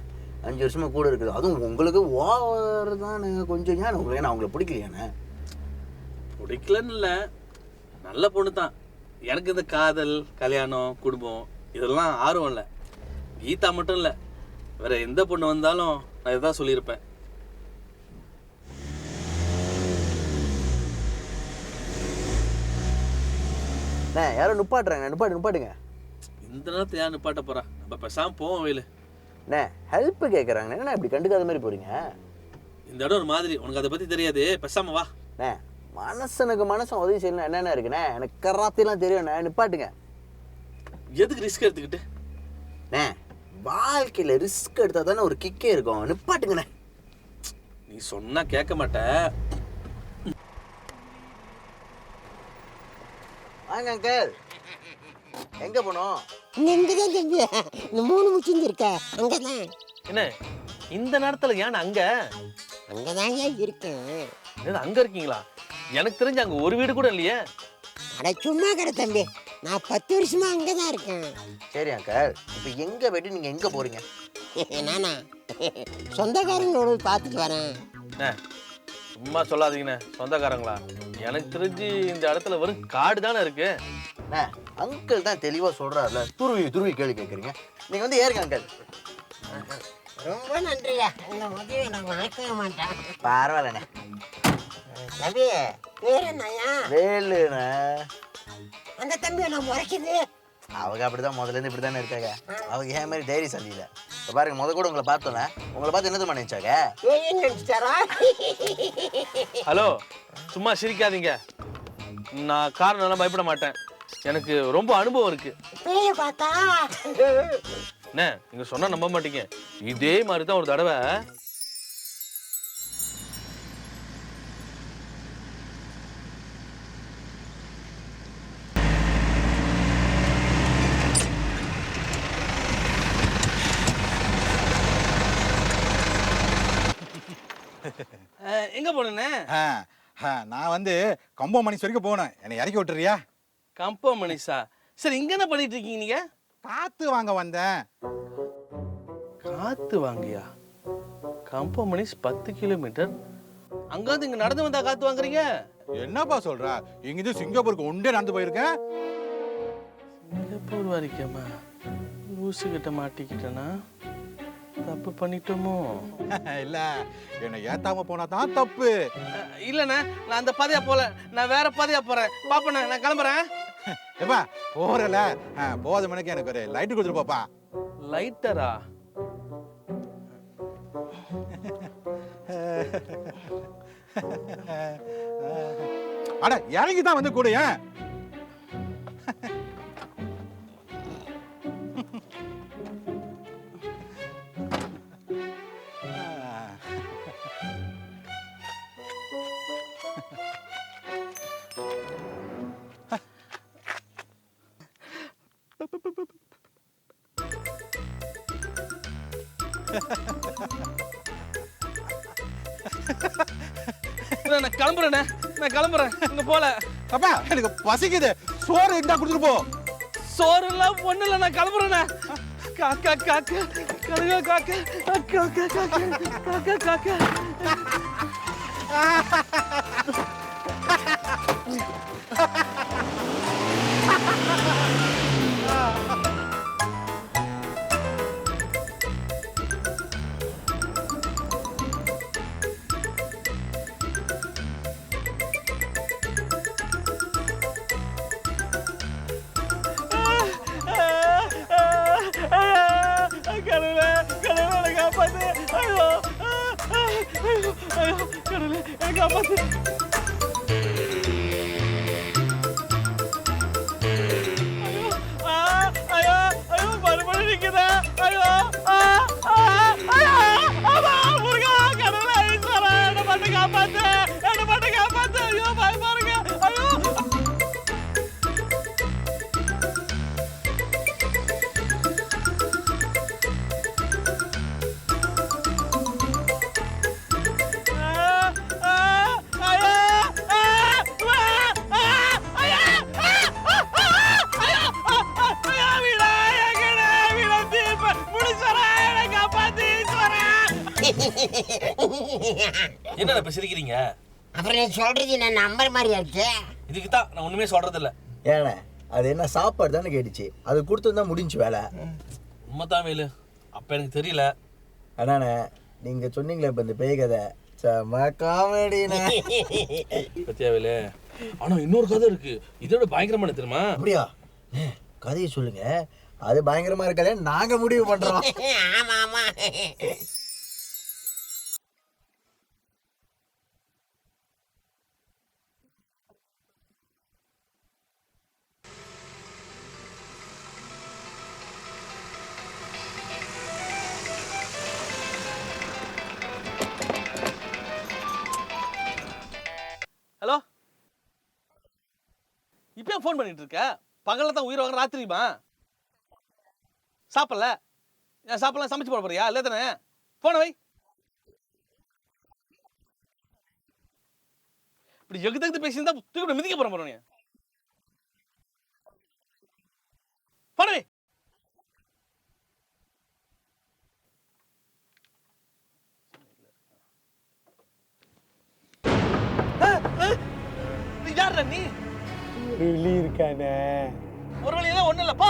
5 வருஷமா கூட இருக்குது. அதுவும் உங்களுக்கு ஓவர் தானே கொஞ்சம். ஏன் உங்களுக்கு ஏன்னா அவங்கள பிடிக்கலையாண்ணே? பிடிக்கலன்னு இல்லை, நல்ல பொண்ணு தான். எனக்கு இந்த காதல், கல்யாணம், குடும்பம் இதெல்லாம் ஆர்வம் இல்லை. கீதா மட்டும் இல்லை, வேற எந்த பொண்ணு வந்தாலும் நான் இதான் சொல்லியிருப்பேன். யாரும் நிப்பாட்டுறாங்க. நிப்பாட்டுங்க. இந்த நேரத்தை யார் நிப்பாட்ட போறா? நம்ம பேசாமல் போவோம் வேலு. ஹெல்ப் கேட்குறாங்க. என்ன இப்படி கண்டுக்காத மாதிரி போறீங்க? இந்த இடம் ஒரு மாதிரி, உனக்கு அதை பற்றி தெரியாது, பேசாம வா. மனசனுக்கு மனசன் உதவி செய்யணும். என்னென்ன இருக்குண்ணே? எனக்கு கராத்திலாம் தெரியும்ண்ணே. நிப்பாட்டுங்க. எதுக்கு ரிஸ்க் எடுத்துக்கிட்டு? வாழ்க்கையில் ரிஸ்க் எடுத்தால் தானே ஒரு கிக்கே இருக்கும். நிப்பாட்டுங்கண்ணே. நீ சொன்னா கேட்க மாட்ட. வாங்க அங்கிள். எங்கே போனோம்? இங்கதான் தம்பி, இந்த 3 முச்சிங்க இருக்க அங்கதான். என்ன இந்த நேரத்தில் ஏன் அங்கே? அங்கதாங்க இருக்கேன். அங்கே இருக்கீங்களா? எனக்கு தெரிஞ்சு அங்கே ஒரு வீடு கூட இல்லையே. அட சும்மா கடை தம்பி, நான் 10 வருஷமா அங்கதான் இருக்கேன். சரி அங்கிள், இப்போ எங்கே போய்ட்டு நீங்கள் எங்கே போகிறீங்க? நானா சொந்தக்காரங்களோட பார்த்துட்டு வரேன். சும்மா சொல்லாதீங்கண்ணே, சொந்தக்காரங்களா? எனக்கு தெரிஞ்சு இந்த இடத்துல வெறும் காடு தானே இருக்கு. அங்கிள் தான் தெளிவாக சொல்கிறாருல, துருவி கேள்வி கேட்குறீங்க. நீங்கள் வந்து ஏறுங்க அங்கிள். ரொம்ப நன்றியா, இந்த உதவியை நான் மறக்கவே மாட்டேன். பரவாயில்லண்ணே. தம்பி பேர் என்னையா? வேலுண்ணே. அந்த தம்பியை நான் முறைக்குது. அவங்க அப்படிதான் முதல்லேருந்து இப்படி தானே இருக்காங்க. அவங்க ஏன் மாதிரி தைரியசாலி இல்லை. இப்போ பாருங்க, கூட உங்களை பார்த்தோன்னே உங்களை பார்த்து என்னது நினைச்சாங்க? நினைச்சாரா? ஹலோ, சும்மா சிரிக்காதீங்க. நான் காரணம் பயப்பட மாட்டேன், எனக்கு ரொம்ப அனுபவம் இருக்கு. பேய பார்த்தா என்ன நீங்க சொன்னா நம்ப மாட்டீங்க. இதே மாதிரி தான் ஒரு தடவை எங்க போனேன்னு? நான் வந்து கம்பம் மணிஸ் வரைக்கும் போனேன். என்னை இறக்கி விட்டுறியா? கம்பம் மணிஷா? சரி, இங்க என்ன பண்ணிட்டு இருக்கீங்க நீங்க? காத்து வாங்க வந்தேன். காத்து வாங்கியா? கம்பம் மணிஷ் 10 கிலோமீட்டர். அங்க வந்து இங்க நடந்து வந்தா காத்து வாங்குறீங்க? என்னப்பா சொல்ற? இங்கிருந்து சிங்கப்பூருக்கு ஒன்றே நடந்து போயிருக்கேன். சிங்கப்பூர் வரைக்குமா? லூசு கிட்ட மாட்டிக்கிட்டேனா? தப்பு பண்ணிட்டோமோ? இல்ல, என்னை ஏத்தாம போனா தான் தப்பு. இல்லண்ணே, நான் அந்த பாதையா போல, நான் வேற பாதையா போறேன். பாப்பண்ணே, நான் கிளம்புறேன். ஏப்பா போறல, போத மணிக்கு எனக்கு ஒரு லைட்டு கொடுத்துரு பாப்பா. லைட்டரா? அட இறங்கி தான் வந்து கூட. நான் கிளம்புறேண்ணே, நான் கிளம்புறேன். இங்க போல. அப்பா எனக்கு பசிக்குது, சோறு இருந்தா கொடுத்துட்டு போ. சோறு எல்லாம் ஒண்ணு இல்ல, நான் கிளம்புறேண்ணே. காக்கா காக்கா கழுக காக்கா காக்கா காக்கா காக்கா காப்பாத்து. ஐயோ ஐயோ மறுபடியும் நிக்குதா. ஐயோ முருகா கடவுளே ஈஸ்வரா என்ன மட்டும் காப்பாத்து, என்ன மட்டும் காப்பாத்து. ஐயோ பயமா இருக்கு. ஐயோ என்ன இப்ப சிரிக்கிறீங்க? அப்புறம் நீ சொல்றது நான் நம்பர் மாதிரி இருக்கு. இதுக்கு தான் நான் ஒண்ணுமே சொல்றது இல்ல. ஏண்ணே அது என்ன சாப்பாடு தானே கேட்டுச்சு, அது கொடுத்துருந்தா முடிஞ்சு வேலை. உண்மைதான் வேலு, அப்ப எனக்கு தெரியல. அண்ணாண்ணே நீங்கள் சொன்னீங்களே இப்போ இந்த பேய் கதை செம காமெடிண்ணே. பத்தியா வேலு, ஆனா இன்னொரு கதை இருக்கு, இதோட பயங்கரமான தெரியுமா? அப்படியா? கதையை சொல்லுங்க, அது பயங்கரமா இருக்கல நாங்க முடிவு பண்றோம். ஆமா ஆமா. ஹலோ, இப்ப ஃபோன் பண்ணிட்டு இருக்க? பகல்ல தான் உயிர் வாங்க ராத்திரிமா? சாப்பிடல? ஏன் சாப்பிடலாம்? சமைச்சு போட போறியா? இல்லை தானே? போன வை. இப்படி எகுது பேசியிருந்தா தூக்கி மிதிக்க போற போற நீ. போன வை. யாரு நீ? வெளி இருக்கானே, ஒரு வழியெல்லாம் ஒண்ணும் இல்லப்பா.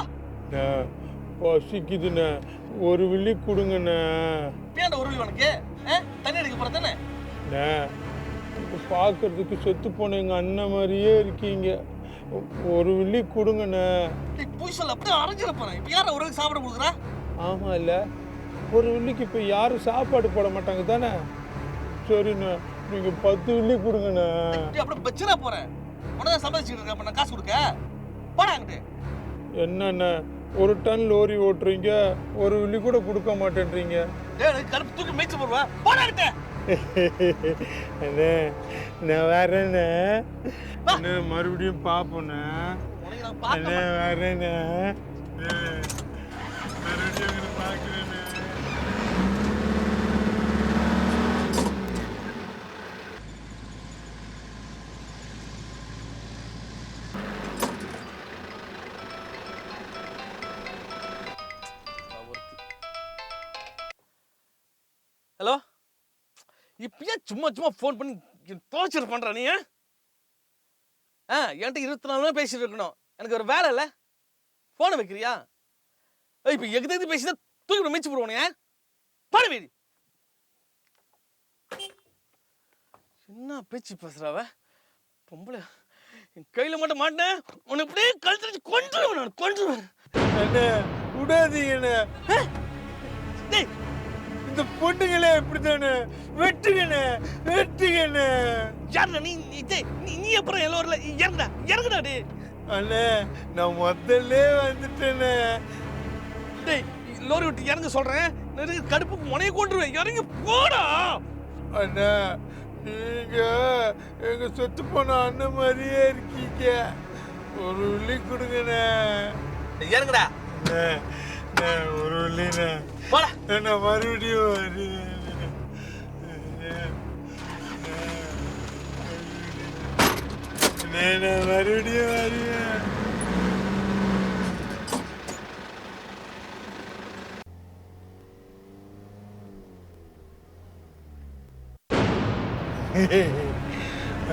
பசிக்குதுண்ணே, ஒரு வில்லி கொடுங்கண்ணே. பேண்ட ஒரு வழி உனக்கு தண்ணி அடிக்க போற தானே? பார்க்கறதுக்கு செத்து போன எங்க அண்ணன் மாதிரியே இருக்கீங்க, ஒரு வில்லி கொடுங்கண்ணே. போய் சொல்ல, அப்படியே அரைஞ்சிட போறேன். இப்ப யார ஒரு சாப்பிட கொடுக்குறா? ஆமா இல்ல, ஒரு வில்லிக்கு இப்ப யாரும் சாப்பாடு போட மாட்டாங்க தானே? சரிண்ணே, நீங்க 10 வில்லி கொடுங்கண்ணே. அப்படியே பச்சிரா போறேன். உனதான் சம்பாதிச்சுட்டு இருக்க, அப்ப நான் காசு கொடுக்க போடா அங்கிட்டு. என்னண்ணே, ஒரு டன் லோரி ஓட்டுறீங்க, ஒரு வில்லி கூட கொடுக்க மாட்டேன்றீங்க. கருப்பு தூக்கி மேய்ச்சி போடுவேன். போடா அங்கிட்டு. அண்ணே நான் வரேண்ணே, அண்ணே மறுபடியும் பார்ப்போண்ணே. உனக்கு நான் அண்ணே பார்க்க வரேண்ணே, மறுபடியும் பார்க்குறேண்ணே. ஹலோ, இப்பயே சும்மா சும்மா ஃபோன் பண்ணி டார்ச்சர் பண்ற நீ? என்கிட்ட 24 மணி நேரம் பேசிட்டு இருக்கணும், எனக்கு ஒரு வேலை இல்லை. ஃபோனை வைக்கிறியா? இப்போ எகுது பேசிதான் தூக்கி மிச்சு போடுவோனே. பாட வீடு என்ன பேச்சு பேசுறாவ பொம்பளை. என் கையில மட்டும் மாட்டேன், உன்னை இப்படியே கழுத்து கொன்றுவேன். நான் கொன்றுவேன். அண்ணே விடாதீங்கண்ணே, இந்த பொண்ணுங்களே இப்படித்தானே, வெட்டுங்கண்ணே வெட்டுங்கண்ணே. யாருடா நீ? நீ அப்புறம் எல்லோரில் இறங்குடா டே. அண்ணே நான் முதல்ல வந்துட்டேண்ணே. டேய் லோரி விட்டு இறங்க சொல்றேன், கடுப்புக்கு முனைய கொண்டுருவேன். இறங்கி போடா. அண்ணா நீங்க எங்க செத்து போன அண்ணன் மாதிரியே இருக்கீங்க, ஒரு வில்லி கொடுங்கண்ணே. இறங்குடா. ஒரு வில்லிண்ணே, போடா. நான் மறுபடியும் வருவேன். நான் மறுபடியும் வருவேன்.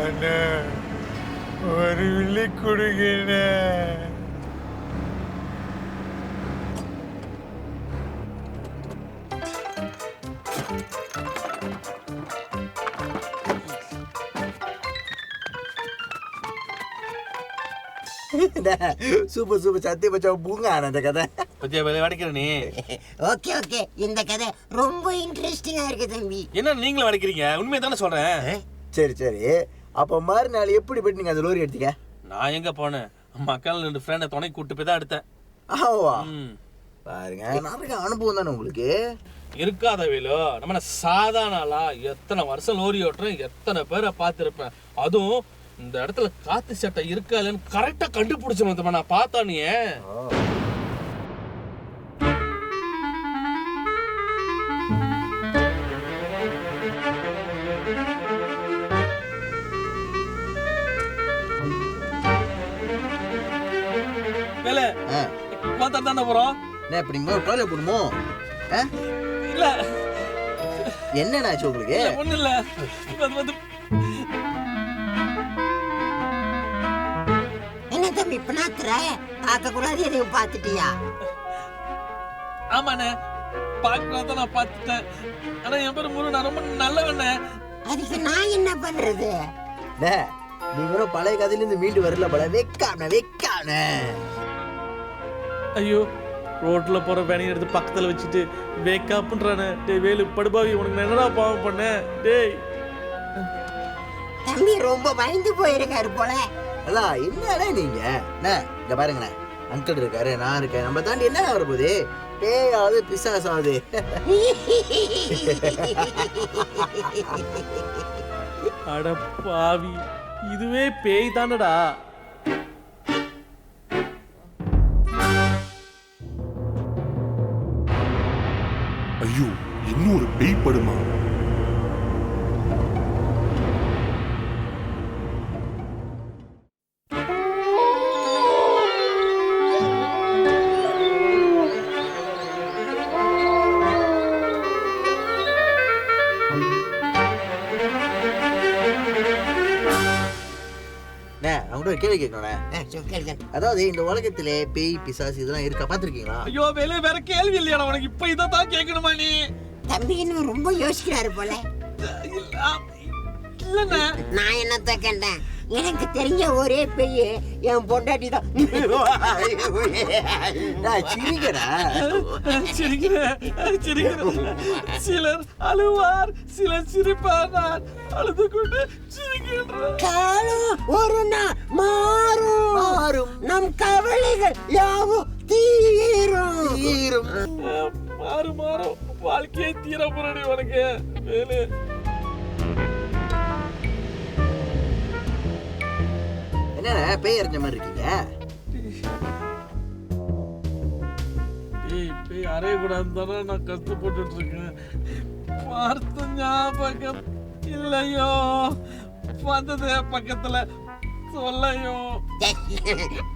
அண்ணா ஒரு வில்லி கொடுங்கண்ணே. சூப்பர் சூப்பர், சத்திய பச்சா பூங்க அந்த கதை. பத்தியா வேலை வடைக்கிற நீ? ஓகே ஓகே, இந்த கதை ரொம்ப இன்ட்ரெஸ்டிங்கா இருக்கு தம்பி. என்ன நீங்களும் வடைக்கிறீங்க? உண்மையை தானே சொல்றேன். சரி சரி, அப்போ மறுநாள் எப்படி போயிட்டு நீங்கள் அந்த லோரி எடுத்தீங்க? நான் எங்க போனேன், மக்கள் 2 ஃப்ரெண்டை துணை கூட்டு போய் தான் எடுத்தேன். ஆவா ம். பாருங்க, நிறைய அனுபவம் தானே உங்களுக்கு. இருக்காத வேலு, நம்ம சாதாரண ஆளா எத்தனை வருஷம் லோரி ஓட்டுறேன், எத்தனை பேரை பார்த்துருப்பேன். அதுவும் இந்த இடத்துல காத்து சட்டை இருக்கா இல்லைன்னு கரெக்டா கண்டுபிடிச்ச நான் பார்த்தானியே. வேலை பார்த்தா தானே போறோம். என்ன இப்படி டாய்லெட் போகணுமோ? இல்ல என்னண்ணா ஆச்சு உங்களுக்கு? ஒண்ணு இல்ல, வந்து என்ன தம்பி பினாத்துற? பார்க்க கூடாது எதையும் பார்த்துட்டியா? ஆமாண்ணே, பார்க்கறத நான் பார்த்துட்டேன். ஆனா என் பேரு முரு, நான் ரொம்ப நல்லவண்ணே. அதுக்கு நான் என்ன பண்றது? நீங்களும் பழைய கதையிலிருந்து மீண்டு வரல போல. வெக்கான ஐயோ, ரோட்ல போற வேலையை எடுத்து பக்கத்துல வச்சுட்டு வேக்காப்புன்றானே. டேய் வேலு படுபாவி, உனக்கு என்னடா பாவம் பண்ண? டேய் தம்பி ரொம்ப பயந்து போயிருக்காரு போல. அதான் என்னடா நீங்க? இங்க பாருங்களேன், அங்கிள் இருக்காரு, நான் இருக்கேன், நம்ம தாண்டி என்ன வரப்போகுது? பேயாவது பிசாசாவது. அட பாவி, இதுவே பேய் தானடா. ஐயோ, இன்னொரு பேய் படுமா? அவங்கள்ட்ட ஒரு கேள்வி கேட்கணும். அதாவது இந்த உலகத்திலே பேய் பிசாசு இதெல்லாம் இருக்கா, பார்த்துருக்கீங்களா? ஐயோ வேலு, வேற கேள்வி இல்லையா உனக்கு? இப்ப இதான் கேட்கணுமா நீ? தம்பி இன்னும் ரொம்ப யோசிக்கிறாரு போல. இல்லண்ணே, நான் என்னத்த கேட்டேன்? எனக்கு தெரிஞ்ச ஒரே பெய்ய என் பொண்டாட்டி தான். சிலர் அழுவார், சிலர் சிரிப்பார், நான் அழுது கொண்டு சிரிக்கின்றேன். காலம் ஒரு நாள் மாறும், நம் கவலைகள் யாவும் தீரும். மாறும் வாழ்க்கையே தீர முன்னாடி உனக்கு வேலு. என்ன பேய் அறிஞ்ச மாதிரி இருக்கீங்க? பேய் அறைய கூடாது தானே நான் கஷ்டப்பட்டு இருக்கேன். பார்த்த ஞாபகம் இல்லையோ, வந்தது பக்கத்துல சொல்லையோ.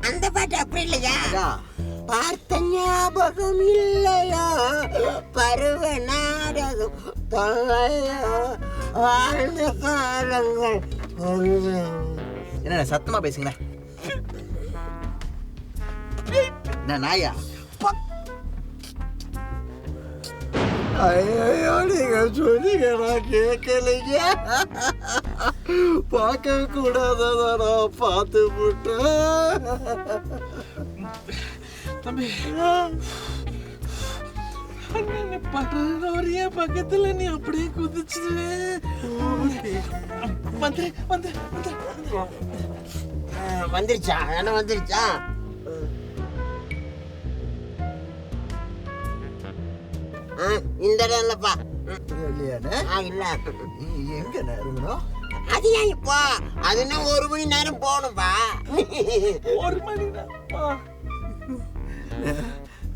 அந்த பாட்டு அப்படி இல்லையா? பார்த்த ஞாபகம் இல்லையா, பருவ நாடகம் தொல்லையோ, வாழ்ந்த காலங்கள். என்ன சத்தமா பேசுங்களேன். என்ன நாயா? ஐயோ, நீங்க சொன்னீங்க நான் கேட்கலைங்க. பார்க்க கூடாதான் நான் பார்த்து விட்டேன். தம்பி பட்டோரிய பக்கத்துல நீ அப்படியே குதிச்சுது. வந்துருச்சா? என்ன வந்துருச்சா? இந்த இடம் இல்லப்பா. இல்ல, எங்க நேரணும்? அது ஏன் இப்போ? அதுன்னா 1 மணி நேரம் போகணும்பா. 1 மணி நேரம்?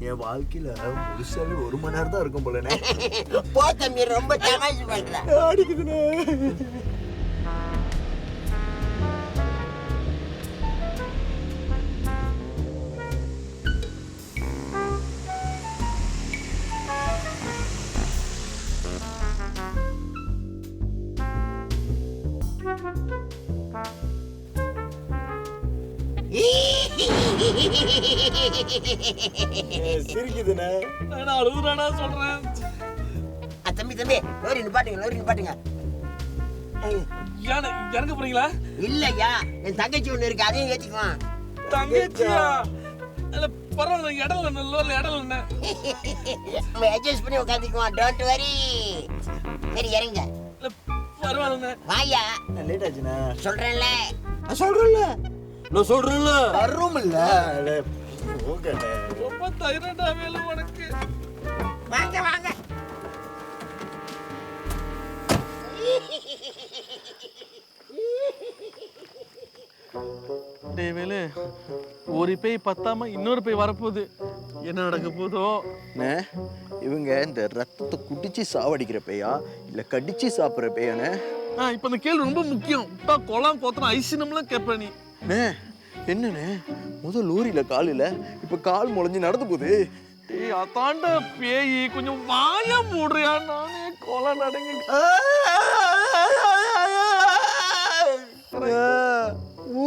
என் வாழ்க்கையில முழுசாவே 1 மணி நேரம் தான் இருக்கும் போலனே. போ தம்பி, ரொம்ப தமாஷ் பண்ற. அடிக்குதுனே. சிரிக்குதுனே. நான் அழுகுறானா சொல்றேன். தம்பி லோரி நிப்பாட்டுங்க. இறங்க போறீங்களா? இல்லையா, என் தங்கச்சி ஒண்ணு இருக்கு, அதையும் ஏத்திக்குவான். தங்கச்சியா? இல்ல பரவாயில்ல, இடம் என்ன நம்ம அட்ஜஸ்ட் பண்ணி உட்காந்துக்குவான். Don't worry. சரி இறங்க. பரவாயில்லண்ணே. வாயா லேட் ஆச்சுண்ணே. சொல்றேன்ல. சொல்றேன்ல, நான் சொல்றேன்ல. வர்றோம் இல்ல. ஓகேண்ணே. ரொம்ப தைரியடா வேலு உனக்கு. வாங்க வாங்க. டேய் வேலு, ஒரு பேய் பத்தாம இன்னொரு பேய் வரப்போகுது. என்ன நடக்க போதோ? அண்ணே, இவங்க இந்த ரத்தத்தை குடிச்சு சாவடிக்கிற பேயா இல்ல கடிச்சு சாப்பிட்ற பேயாண்ணே? இப்போ இந்த கேள்வி ரொம்ப முக்கியம். இப்போ குளம் கோத்தன ஐசினம்லாம் கேட்ப நீ. அண்ணே, என்னண்ணே முதல் லோரியில கால் இல்ல, இப்ப கால் முளைஞ்சு நடந்து போகுது. ஏய் அதாண்ட பேய், கொஞ்சம் வாய மூடுறியா? நானே கொலை நடங்க.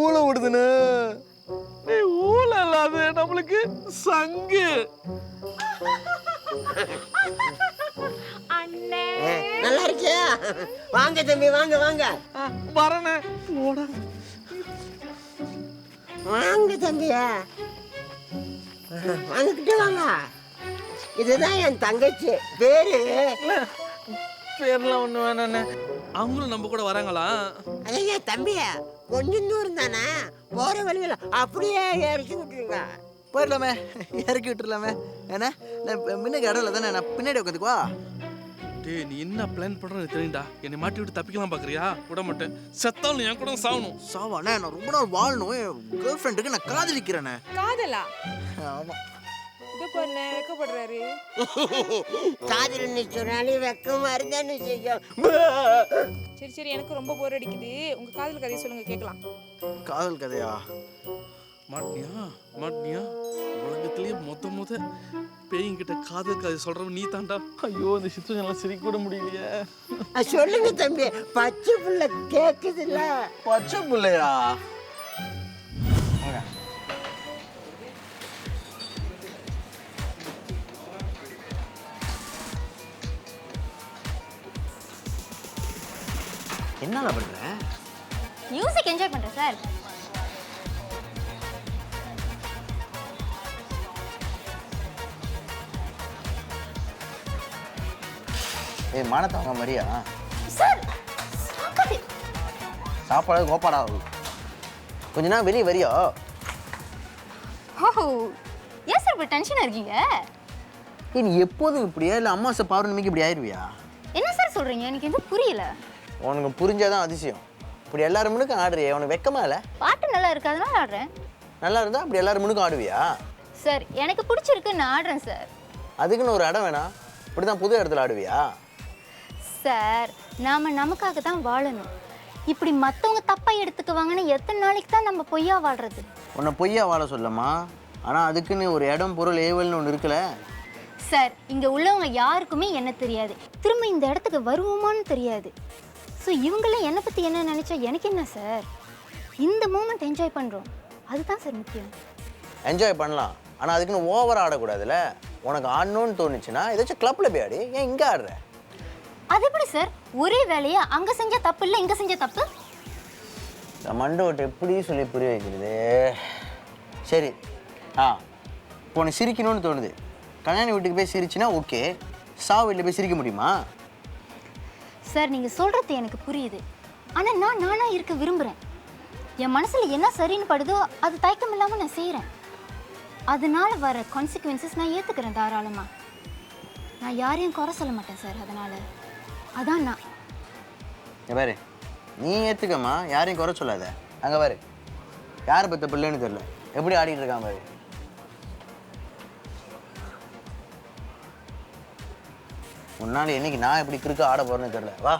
ஊழ விடுதுண்ணே. டேய் ஊழ இல்லாது நம்மளுக்கு சங்கு. நல்லா இருக்கியா? வாங்க தம்பி, வாங்க வாங்க. வரனே போடா. வாங்க தம்பியா, வாங்கிக்கிட்டே வாங்க. இதுதான் என் தங்கச்சி பேரு. பேர்லாம் ஒண்ணு வேணாண்ணே. அவங்களும் நம்ம கூட வராங்களா? ஐயா தம்பியா, கொஞ்சம் தூரம் தானே, போற வழியில அப்படியே இறக்கி விட்டுருங்க. போயிடலாமே, இறக்கி விட்டுருலாமே. ஏன்னா முன்னுக்கு இடம்ல தானே, நான் பின்னாடி உட்காந்துக்குவா. டேய் நீ என்ன பிளான் பண்றன்னு தெரியும்டா. என்னை மாட்டி விட்டு தப்பிக்கலாம் பாக்குறியா? விட மாட்டேன். செத்தாலும் என் கூட சாவணும். சாவாண்ணே, நான் ரொம்ப நாள் வாழணும். என் கேர்ள் ஃப்ரெண்டுக்கு நான் காதலிக்கிறேண்ணே. காதலா? ஆமா. இது பண்ண வெக்கப்படுறாரு. காதல் சொன்னாலே வெக்கமா இருந்தான்னு செய்யும். சரி சரி, எனக்கு ரொம்ப போர் அடிக்குது. உங்க காதல் கதையை சொல்லுங்க கேட்கலாம். காதல் கதையா? மாட்டினியா மாட்டினியா? உலகத்திலேயே மொத்த பேய்கிட்ட காதல் கதை சொல்றவன் நீ தாண்டா. ஐயோ இந்த சிச்சுவேஷன்லாம் சிரிக்க கூட முடியலையே. சொல்லுங்க தம்பி, பச்சை புள்ள கேக்குது இல்ல? பச்சை பிள்ளையா? என்னடா பண்ற? மியூசிக் என்ஜாய் பண்ணுறேன் சார். ஏய் மானத்தாங்க மாதிரியா? சார் சாப்பாடு கோப்பாடா. கொஞ்ச நேரம் வெளியே வரியா? ஓஹோ, ஏன் சார் இப்படி டென்ஷனாக இருக்கீங்க? ஏய் நீ எப்போதும் இப்படியா இல்லை அம்மாசை பௌர்ணமிக்கு இப்படி ஆயிடுவியா? என்ன சார் சொல்கிறீங்க? எனக்கு எதுவும் புரியல. உனக்கு புரிஞ்சாதான் அதிசயம். இப்படி எல்லாரும் முன்னுக்கும் ஆடுறியா? உனக்கு வெக்கமா இல்லை? பாட்டு நல்லா இருக்கு, அதனால ஆடுறேன். நல்லா இருந்தா அப்படி எல்லாரும் முன்னுக்கும் ஆடுவியா? சார் எனக்கு பிடிச்சிருக்கு, நான் ஆடுறேன் சார். அதுக்குன்னு ஒரு இடம் வேணாம். இப்படி தான் புது இடத்துல ஆடுவியா? சார் நாம் நமக்காக தான் வாழணும். இப்படி மற்றவங்க தப்பாக எடுத்துக்குவாங்கன்னு எத்தனை நாளைக்கு தான் நம்ம பொய்யா வாழ்றது? உன்னை பொய்யா வாழ சொல்லமா? ஆனால் அதுக்குன்னு ஒரு இடம் பொருள் ஏவல்னு ஒன்று இருக்குல்ல. சார் இங்கே உள்ளவங்க யாருக்குமே என்ன தெரியாது, திரும்ப இந்த இடத்துக்கு வருவோமான்னு தெரியாது. ஸோ இவங்களாம் என்னை பற்றி என்ன நினச்சா எனக்கு என்ன சார்? இந்த மூமெண்ட் என்ஜாய் பண்ணுறோம், அதுதான் சார் முக்கியம். என்ஜாய் பண்ணலாம், ஆனால் அதுக்குன்னு ஓவராக ஆடக்கூடாதுல்ல. உனக்கு ஆடணும்னு தோணுச்சுன்னா ஏதாச்சும் கிளப்பில் போய் ஆடி. ஏன் இங்கே ஆடுற? அது எப்படி சார்? ஒரே வேலையை அங்கே செஞ்சால் தப்பு இல்லை, இங்கே செஞ்சால் தப்பு? இந்த மண்டை ஓட்டை எப்படி சொல்லி புரிய வைக்கிறது? சரி, இப்போ உனக்கு சிரிக்கணும்னு தோணுது. கல்யாண வீட்டுக்கு போய் சிரிச்சுன்னா ஓகே. சாவு வீட்டில் போய் சிரிக்க முடியுமா? சார் நீங்கள் சொல்கிறது எனக்கு புரியுது, ஆனால் நான் நானாக இருக்க விரும்புகிறேன். என் மனசில் என்ன சரின்னு படுதோ அது தயக்கம் இல்லாமல் நான் செய்கிறேன். அதனால வர கான்சிக்வன்சஸ் நான் ஏற்றுக்கிறேன் தாராளமாக. நான் யாரையும் குறை சொல்ல மாட்டேன் சார். அதனால் அதான் நான். பாரு, நீ ஏற்றுக்கம்மா, யாரையும் குறை சொல்லாத. அங்கே பாரு, யார் பத்த பிள்ளைன்னு தெரியல, எப்படி ஆடிட்டு இருக்கான் பாரு. முன்னாடி என்னைக்கு நான் எப்படி கிறுக்க ஆட போறேன்னு தெரியல. வா.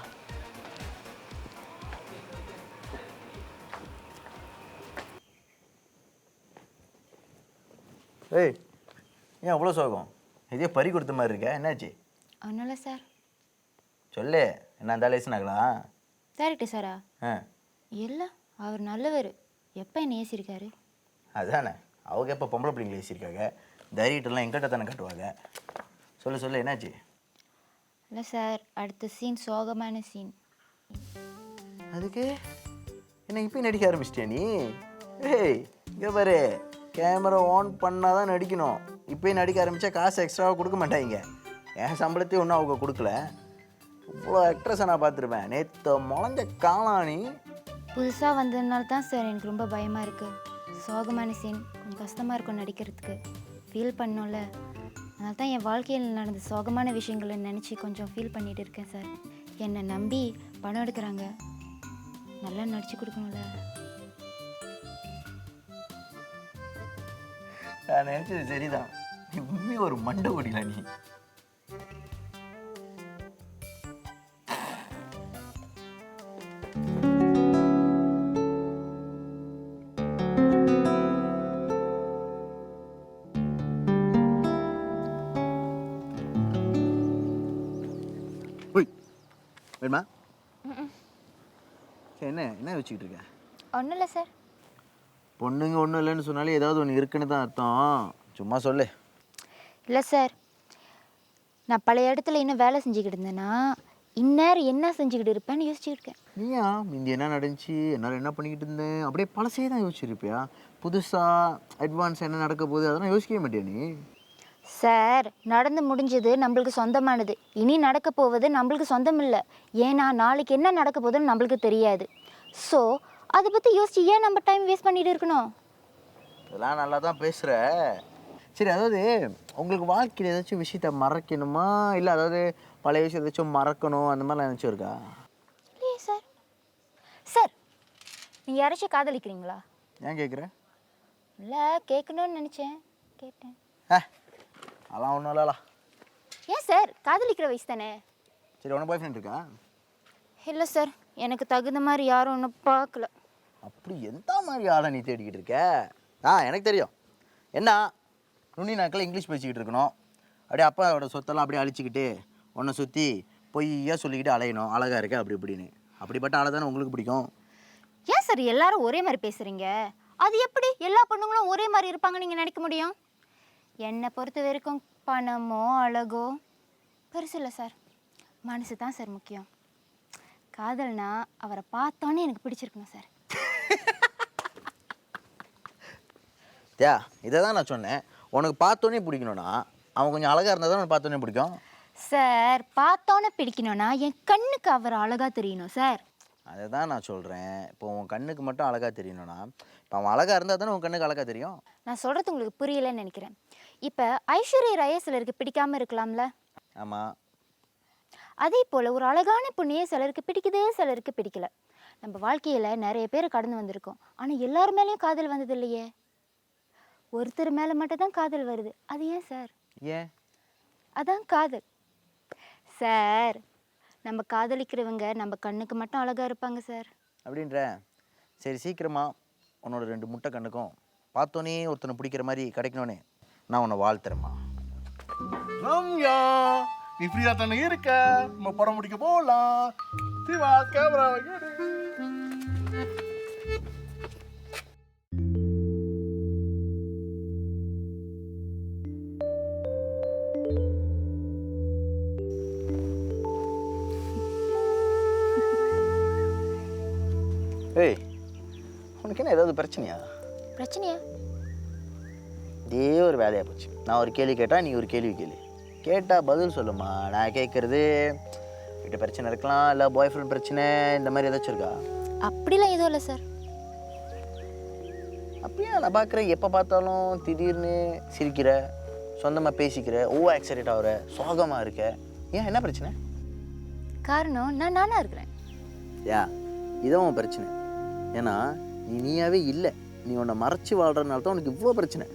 ஏய், ஏன் அவ்வளோ சோகம்? இதே பறி கொடுத்த மாதிரி இருக்க, என்னாச்சு? அதனால சார் சொல்லு, என்ன அந்த லேசனாகலாம்? டேரக்டர் சாரா? ஆ, இல்லை, அவர் நல்லவர். எப்போ என்ன ஏசிருக்காரு? அதானே, அவங்க எப்போ பொம்பளை பிள்ளைங்களை ஏசிருக்காங்க? தைரியட்டெல்லாம் எங்கிட்ட தானே காட்டுவாங்க. சொல்லு சொல்லு, என்னாச்சு? இல்லை சார், அடுத்த சீன் சோகமான சீன். அதுக்கு என்ன இப்போ நடிக்க ஆரம்பிச்சிட்டியா நீ? ஏய் இங்கே பாரு, கேமரா ஆன் பண்ணால் தான் நடிக்கணும். இப்போயும் நடிக்க ஆரம்பித்தா காசு எக்ஸ்ட்ராவாக கொடுக்க மாட்டாங்க. என் சம்பளத்தையும் ஒன்றும் அவங்க கொடுக்கல. இவ்வளோ ஆக்ட்ரஸை நான் பார்த்துருப்பேன். நேற்று முளைஞ்ச காளானி. புதுசாக வந்ததுனால தான் சார் எனக்கு ரொம்ப பயமாக இருக்குது. சோகமான சீன் கொஞ்சம் கஷ்டமாக இருக்கும் நடிக்கிறதுக்கு, ஃபீல் பண்ணோம்ல. அதனால தான் என் வாழ்க்கையில் நடந்த சோகமான விஷயங்களை நினச்சி கொஞ்சம் ஃபீல் பண்ணிகிட்டு இருக்கேன் சார். என்னை நம்பி படம் எடுக்கிறாங்க, நல்லா நடிச்சு கொடுக்கணும்ல. நான் நினச்சது சரிதான். நீ உண்மையாக ஒரு மண்டை ஓடில நீ. வேணுமா? சரி, என்ன வச்சுக்கிட்டு இருக்க? ஒன்றும் இல்லை சார். பொண்ணுங்க ஒன்றும் இல்லைன்னு சொன்னாலே ஏதாவது ஒன்று இருக்குன்னு தான் அர்த்தம். சும்மா சொல்லு. இல்லை சார், நான் பழைய இடத்துல இன்னும் வேலை செஞ்சுக்கிட்டு இருந்தேன்னா இந்நேரம் என்ன செஞ்சுக்கிட்டு இருப்பேன்னு யோசிச்சுட்டு இருக்கேன். நீயா முந்தி என்ன நடந்துச்சு, என்னால் என்ன பண்ணிக்கிட்டு இருந்தேன், அப்படியே பழசே தான் யோசிச்சிருப்பியா? புதுசாக அட்வான்ஸ் என்ன நடக்க போகுது அதெல்லாம் யோசிக்கவே மாட்டியா நீ? சார், நடந்து முடிஞ்சது நம்மளுக்கு சொந்தமானது. இனி நடக்க போவது நம்மளுக்கு சொந்தம் இல்லை. ஏன்னா நாளைக்கு என்ன நடக்க போகுதுன்னு நம்மளுக்கு தெரியாது. ஸோ அதை பற்றி யோசிச்சு ஏன் நம்ம டைம் வேஸ்ட் பண்ணிட்டு இருக்கணும்? இதெல்லாம் நல்லா தான் பேசுகிற. சரி, அதாவது உங்களுக்கு வாழ்க்கையில் ஏதாச்சும் விஷயத்த மறக்கணுமா, இல்லை அதாவது பழைய விஷயம் ஏதாச்சும் மறக்கணும் அந்த மாதிரிலாம் நினச்சி இருக்கா? இல்லையே சார். சார், நீங்கள் யாராச்சும் காதலிக்கிறீங்களா? ஏன் கேட்குற? இல்லை, கேட்கணும்னு நினச்சேன், கேட்டேன். அதெல்லாம் ஒன்றும் இல்லைலா. ஏன் சார், காதலிக்கிற வயசு தானே. சரி, உனக்கு பாய் ஃப்ரெண்ட் இருக்கா? இல்லை சார், எனக்கு தகுந்த மாதிரி யாரும் ஒன்றும் பார்க்கல. அப்படி எந்த மாதிரி ஆளை நீ தேடிக்கிட்டு இருக்க? எனக்கு தெரியும். என்ன நுனி நாக்கில் இங்கிலீஷ் பேசிக்கிட்டு இருக்கணும், அப்படியே அப்பாவோட சொத்தெல்லாம் அப்படியே அழிச்சிக்கிட்டு உன்னை சுற்றி பொய்யா சொல்லிக்கிட்டு அலையணும், அழகாக இருக்க அப்படி இப்படின்னு. அப்படிப்பட்ட ஆளை தானே உங்களுக்கு பிடிக்கும். ஏன் சார் எல்லாரும் ஒரே மாதிரி பேசுகிறீங்க? அது எப்படி எல்லா பொண்ணுங்களும் ஒரே மாதிரி இருப்பாங்க நீங்கள் நினைக்க முடியும்? என்னை பொறுத்த வரைக்கும் பணமோ அழகோ பெருசு இல்லை சார், மனசு தான் சார் முக்கியம். காதல்னா அவரை பார்த்தோன்னே எனக்கு பிடிச்சிருக்கணும் சார். இதை தான் நான் சொன்னேன். உனக்கு பார்த்தோன்னே பிடிக்கணும்னா அவன் கொஞ்சம் அழகாக இருந்தால் தான் உனக்கு பார்த்தோன்னே பிடிக்கும். சார், பார்த்தோன்னே பிடிக்கணும்னா என் கண்ணுக்கு அவர் அழகாக தெரியணும் சார். அதை தான் நான் சொல்கிறேன். இப்போ உன் கண்ணுக்கு மட்டும் அழகாக தெரியணும்னா இப்போ அவன் அழகாக இருந்தால் தானே உன் கண்ணுக்கு அழகாக தெரியும். நான் சொல்கிறது உங்களுக்கு புரியலைன்னு நினைக்கிறேன். இப்போ ஐஸ்வர்யா ராயை சிலருக்கு பிடிக்காமல் இருக்கலாம்ல. ஆமாம். அதே போல் ஒரு அழகான பொண்ணையே சிலருக்கு பிடிக்குது, சிலருக்கு பிடிக்கல. நம்ம வாழ்க்கையில் நிறைய பேர் கடந்து வந்திருக்கோம், ஆனால் எல்லார் மேலேயும் காதல் வந்தது இல்லையே. ஒருத்தர் மேலே மட்டும் தான் காதல் வருது. அது ஏன் சார்? ஏன்? அதான் காதல் சார். நம்ம காதலிக்கிறவங்க நம்ம கண்ணுக்கு மட்டும் அழகாக இருப்பாங்க சார். அப்படின்ற. சரி, சீக்கிரமாக உன்னோட 2 முட்டை கண்ணுக்கும் பார்த்தோன்னே ஒருத்தனை பிடிக்கிற மாதிரி கிடைக்கணுன்னே நான் உன்னை வாழ்த்துறேம்மா. ரம்யா, நீ ஃப்ரீயா தானே இருக்க? நம்ம படம் முடிக்க போகலாம். சிவா, கேமரா எடு. ஏய், உனக்கு என்ன ஏதாவது பிரச்சனையா? பிரச்சனையா? இதே ஒரு வேலையாக போச்சு. நான் ஒரு கேள்வி கேட்டால் நீ ஒரு கேள்வி கேட்டால் பதில் சொல்லுமா. நான் கேட்குறது வீட்டு பிரச்சனை இருக்கலாம், இல்லை பாய் ஃப்ரெண்ட் பிரச்சனை, இந்த மாதிரி ஏதாச்சும் இருக்கா? அப்படிலாம் எதுவும் இல்லை சார். அப்படியே நான் பார்க்குறேன், எப்போ பார்த்தாலும் திடீர்னு சிரிக்கிற, சொந்தமாக பேசிக்கிற, ஆக்சிடென்ட் ஆகிற, சோகமாக இருக்க. ஏன், என்ன பிரச்சனை? காரணம் நான் நானாக இருக்கிறேன். இதான் உன் பிரச்சனை. ஏன்னா நீயாவே இல்லை, நீ உன்னை மறைச்சி வாழ்கிறதுனால தான் உனக்கு இவ்வளோ பிரச்சனை.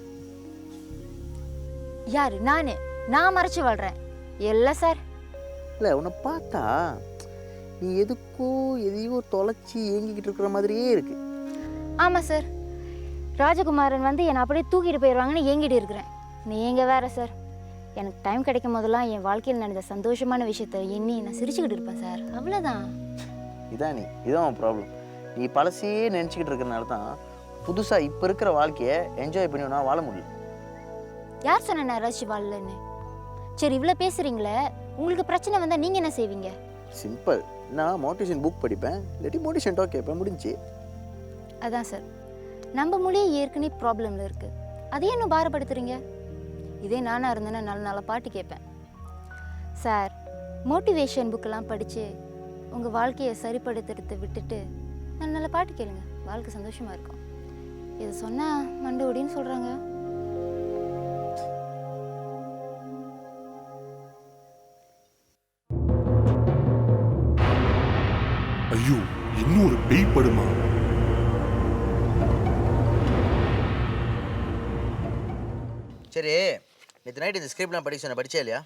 யாரு? நான் மறைச்சு வாழ்கிறேன்? இல்லை சார். இல்லை, உன்னை பார்த்தா நீ எதையோ தொலைச்சி ஏங்கிக்கிட்டு இருக்கிற மாதிரியே இருக்கு. ஆமாம் சார், ராஜகுமாரன் வந்து என்னை அப்படியே தூக்கிட்டு போயிடுவாங்கன்னு ஏங்கிட்டு இருக்கிறேன். நீங்கள் வேற சார். எனக்கு டைம் கிடைக்கும் போதெல்லாம் என் வாழ்க்கையில் நடந்த சந்தோஷமான விஷயத்தை எண்ணி நான் சிரிச்சுக்கிட்டு இருப்பேன் சார், அவ்வளோதான். இதான் உன் ப்ராப்ளம். நீ பழசையே நினச்சிக்கிட்டு இருக்கிறனால தான் புதுசாக இப்போ இருக்கிற வாழ்க்கையை என்ஜாய் பண்ணி நான் வாழ முடியல. யார் சொன்ன நான் ரசிச்சு வாழலன்னு? சரி, இவ்வளோ பேசுகிறீங்களே, உங்களுக்கு பிரச்சனை வந்தால் நீங்கள் என்ன செய்வீங்க? சிம்பிள். நான் மோட்டிவேஷன் புக் படிப்பேன், இல்லாட்டி மோட்டிவேஷன் டாக் கேட்பேன், முடிஞ்சு. அதான் சார், நம்ம மொழியே ஏற்கனவே ப்ராப்ளமில் இருக்குது, அதையே இன்னும் பாரப்படுத்துறீங்க. இதே நானாக இருந்தேன்னா நல்ல நல்ல பாட்டு கேட்பேன் சார். மோட்டிவேஷன் புக்கெல்லாம் படித்து உங்கள் வாழ்க்கையை சரிப்படுத்துறதை விட்டுட்டு நல்ல நல்ல பாட்டு கேளுங்க, வாழ்க்கை சந்தோஷமாக இருக்கும். இது சொன்னால் மண்டை ஓடின்னு சொல்கிறாங்க. ஐயோ இன்னும் ஒரு பேய் படுமா? சரி, நேற்று நைட் இந்த ஸ்கிரிப்ட்லாம் படிக்க சொன்ன படிச்சே இல்லையா?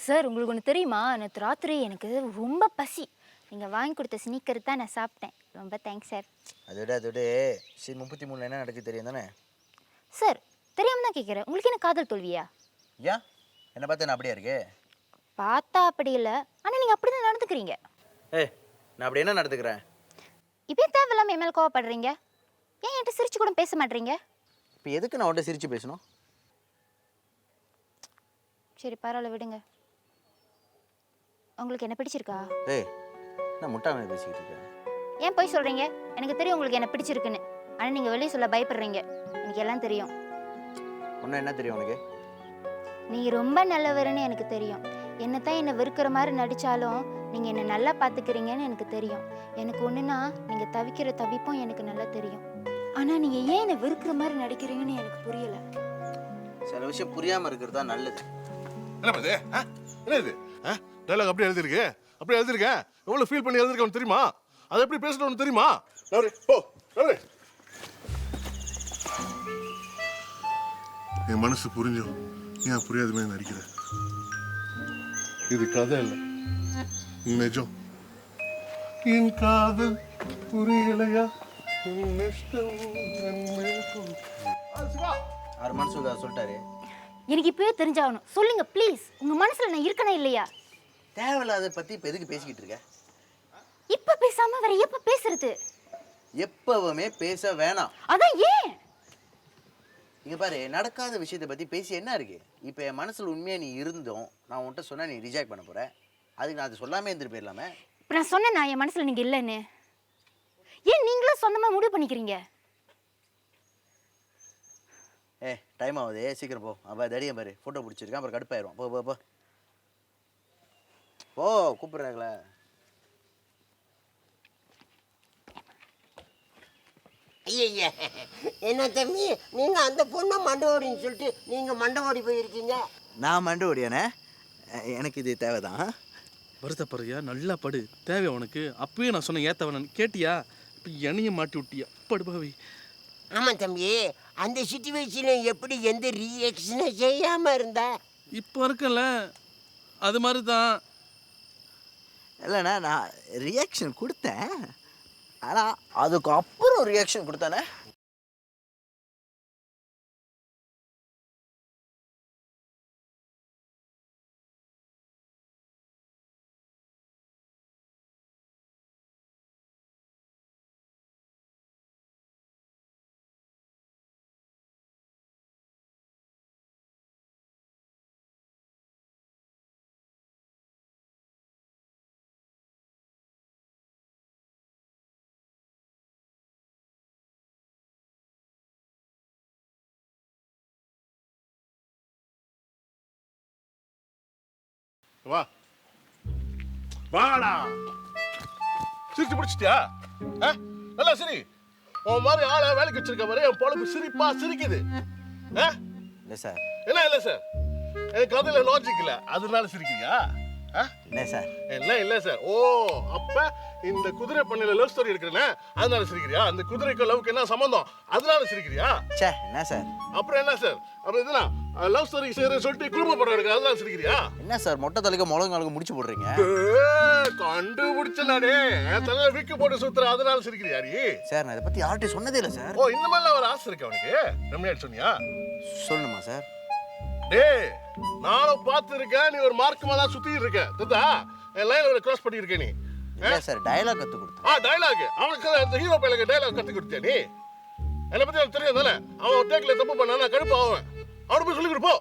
சார், உங்களுக்கு ஒன்று தெரியுமா? நேற்று ராத்திரி எனக்கு ரொம்ப பசி. நீங்கள் வாங்கி கொடுத்த ஸ்னீக்கர் தான் நான் சாப்பிட்டேன். ரொம்ப தேங்க்ஸ் சார். அதோட சரி 33 என்ன நடக்குது தெரியும் தானே? சார், தெரியாமல் தான் கேட்குறேன். உங்களுக்கு என்ன காதல் தோல்வியா? ஏன் என்னை பார்த்தா நான் அப்படியே இருக்கு? பார்த்தா அப்படி இல்லை, ஆனால் நீங்கள் அப்படி தான் நடந்துக்கிறீங்க. நான் அப்படி என்ன நடந்துக்கிறேன்? இப்போ தேவையில்லாமல் என் மேலே கோவப்படுறீங்க. ஏன் என்கிட்ட சிரிச்சு கூட பேச மாட்டீங்க? இப்போ எதுக்கு நான் உன்கிட்ட சிரிச்சு பேசணும்? சரி பரவாயில்ல, விடுங்க. உங்களுக்கு என்ன பிடிச்சிருக்கா? நான் முட்டாமே பேசிக்கிட்டு இருக்கேன். ஏன் போய் சொல்கிறீங்க? எனக்கு தெரியும் உங்களுக்கு என்ன பிடிச்சிருக்குன்னு. ஆனால் நீங்கள் வெளியே சொல்ல பயப்படுறீங்க. எனக்கு எல்லாம் தெரியும். ஒன்றும் என்ன தெரியும் உனக்கு? நீங்கள் ரொம்ப நல்லவருன்னு எனக்கு தெரியும். என்னத்தான் என்னை வெறுக்கிற மாதிரி நடித்தாலும் நீங்கள் என்னை நல்லா பார்த்துக்கிறீங்கன்னு எனக்கு தெரியும். எனக்கு ஒன்றுனா நீங்கள் தவிக்கிற தவிப்பும் எனக்கு நல்லா தெரியும். ஆனால் நீங்கள் ஏன் என்னை வெறுக்கிற மாதிரி நடிக்கிறீங்கன்னு எனக்கு புரியலை. சில விஷயம் புரியாமல் இருக்கிறது தான் நல்லது. என்ன இது? என்ன இது? டைலாக் அப்படியே எழுதிருக்கு, அப்படியே எழுதிருக்கேன். எவ்வளோ ஃபீல் பண்ணி எழுதிருக்கேன் தெரியுமா? அது எப்படி பேசணும்னு தெரியுமா? போ என் மனசு புரிஞ்சும் ஏன் புரியாத மாதிரி நடிக்கிற? இது கதை இல்லை, நிஜம். என் காதல் புரியலையா? அவர் மனசு சொல்லிட்டாரு. எனக்கு இப்போயே தெரிஞ்சாகணும். சொல்லுங்க ப்ளீஸ், உங்கள் மனசில் நான் இருக்கணும் இல்லையா? தேவையில்லாத பற்றி இப்போ எதுக்கு பேசிக்கிட்டு இருக்க? இப்போ பேசாமல் வேற எப்போ பேசுறது? எப்பவுமே பேச வேணாம். அதான் ஏன்? இங்கே பாரு, நடக்காத விஷயத்தை பற்றி பேசி என்ன இருக்கு? இப்போ என் மனசில் உண்மையாக நீ இருந்தோம், நான் உன்கிட்ட சொன்னால் நீ ரிஜெக்ட் பண்ண போகிற. அதுக்கு நான் அதை சொல்லாமல் இருந்துட்டு போயிடலாமே. இப்போ நான் சொன்னேன் நான் என் மனசில் நீங்கள் இல்லைன்னு. ஏன் நீங்களும் சொந்தமாக முடிவு பண்ணிக்கிறீங்க? டைம் ஆகுது, சீக்கிரம் போ. அப்போ தடியம் பாரு, ஃபோட்டோ பிடிச்சிருக்கேன், அப்புறம் கடுப்பாயிரும். போ போ போ போ, கூப்பிட்றாங்களே. ஐயா, என்ன தம்பி, நீங்க அந்த பொண்ணை மண்டவோடின்னு சொல்லிட்டு நீங்க மண்டவோடி போயிருக்கீங்க. நான் மண்டு ஓடியானே, எனக்கு இது தேவைதான். வருத்தப்படுறியா? நல்லா படு. தேவை உனக்கு. அப்பயே நான் சொன்னேன் ஏத்தவனு கேட்டியா? இப்போ என்னையும் மாட்டி விட்டியா? படுபாவி. ஆமா தம்பி, அந்த சிச்சுவேஷன்ல எப்படி எந்த ரியாக்ஷனும் செய்யாம இருந்த? இப்போ இருக்கல அது மாதிரி தான். இல்லைண்ணா, நான் ரியாக்ஷன் கொடுத்தேன், ஆனால் அதுக்கு அப்புறம் ரியாக்ஷன் கொடுத்தானே. வா வாடா. சிரிச்சு பிடிச்சிட்டியா? நல்லா சரி. உன் மாதிரி ஆளை வேலைக்கு வச்சிருக்க மாதிரி என் பொழப்பு சிரிப்பா சிரிக்குது. இல்லை சார். என்ன இல்லை சார்? எனக்கு அதில் லாஜிக் இல்லை, அதனால சிரிக்கிறியா? இல்லை சார். இல்லை சார். ஓ, அப்ப இந்த குதிரை பண்ணையில லவ் ஸ்டோரி இருக்கிறேன்னா அதனால சிரிக்கிறியா? அந்த குதிரைக்கு லவ்க்கு என்ன சம்பந்தம்? அதனால சிரிக்கிறியா? சே, என்ன சார்? அப்புறம் என்ன சார்? அப்புறம் இதுனா லவ் ஸ்டோரி செய்யறேன்னு சொல்லிட்டு குடும்ப படம் எடுக்க அதனால சிரிக்கிறியா? என்ன சார் மொட்டை தலைக்க முழங்காலுக்கு முடிச்சு போடுறீங்க? கண்டுபிடிச்சலாடே, என் தலையில விக்கு போட்டு சுத்துற அதனால சிரிக்கிறியா நீ? சார், நான் இதை பற்றி யார்கிட்டையும் சொன்னதே இல்லை சார். ஓ, இந்த மாதிரிலாம் ஒரு ஆசை இருக்கு அவனுக்கு? ரம்யா சொன்னியா? சொல்லணுமா சார்? டேய், நானும் பார்த்து இருக்கேன், நீ ஒரு மார்க்கமா தான் சுத்தி இருக்க. தெரியுதா? என் லைன்ல கிராஸ் பண்ணி இருக்க நீ. இல்லை சார், டயலாக் கற்றுக் கொடுத்தேன். டயலாக் அவனுக்கு அந்த ஹீரோ பையனுக்கு டயலாக் கத்து கொடுத்தியா நீ? என்னை பத்தி எனக்கு தெரியும் தானே? அவன் டேக்ல தப்பு பண்ணா கடுப்பு ஆவேன். அவனுக்கு போய் சொல்லி கொடுப்போம்.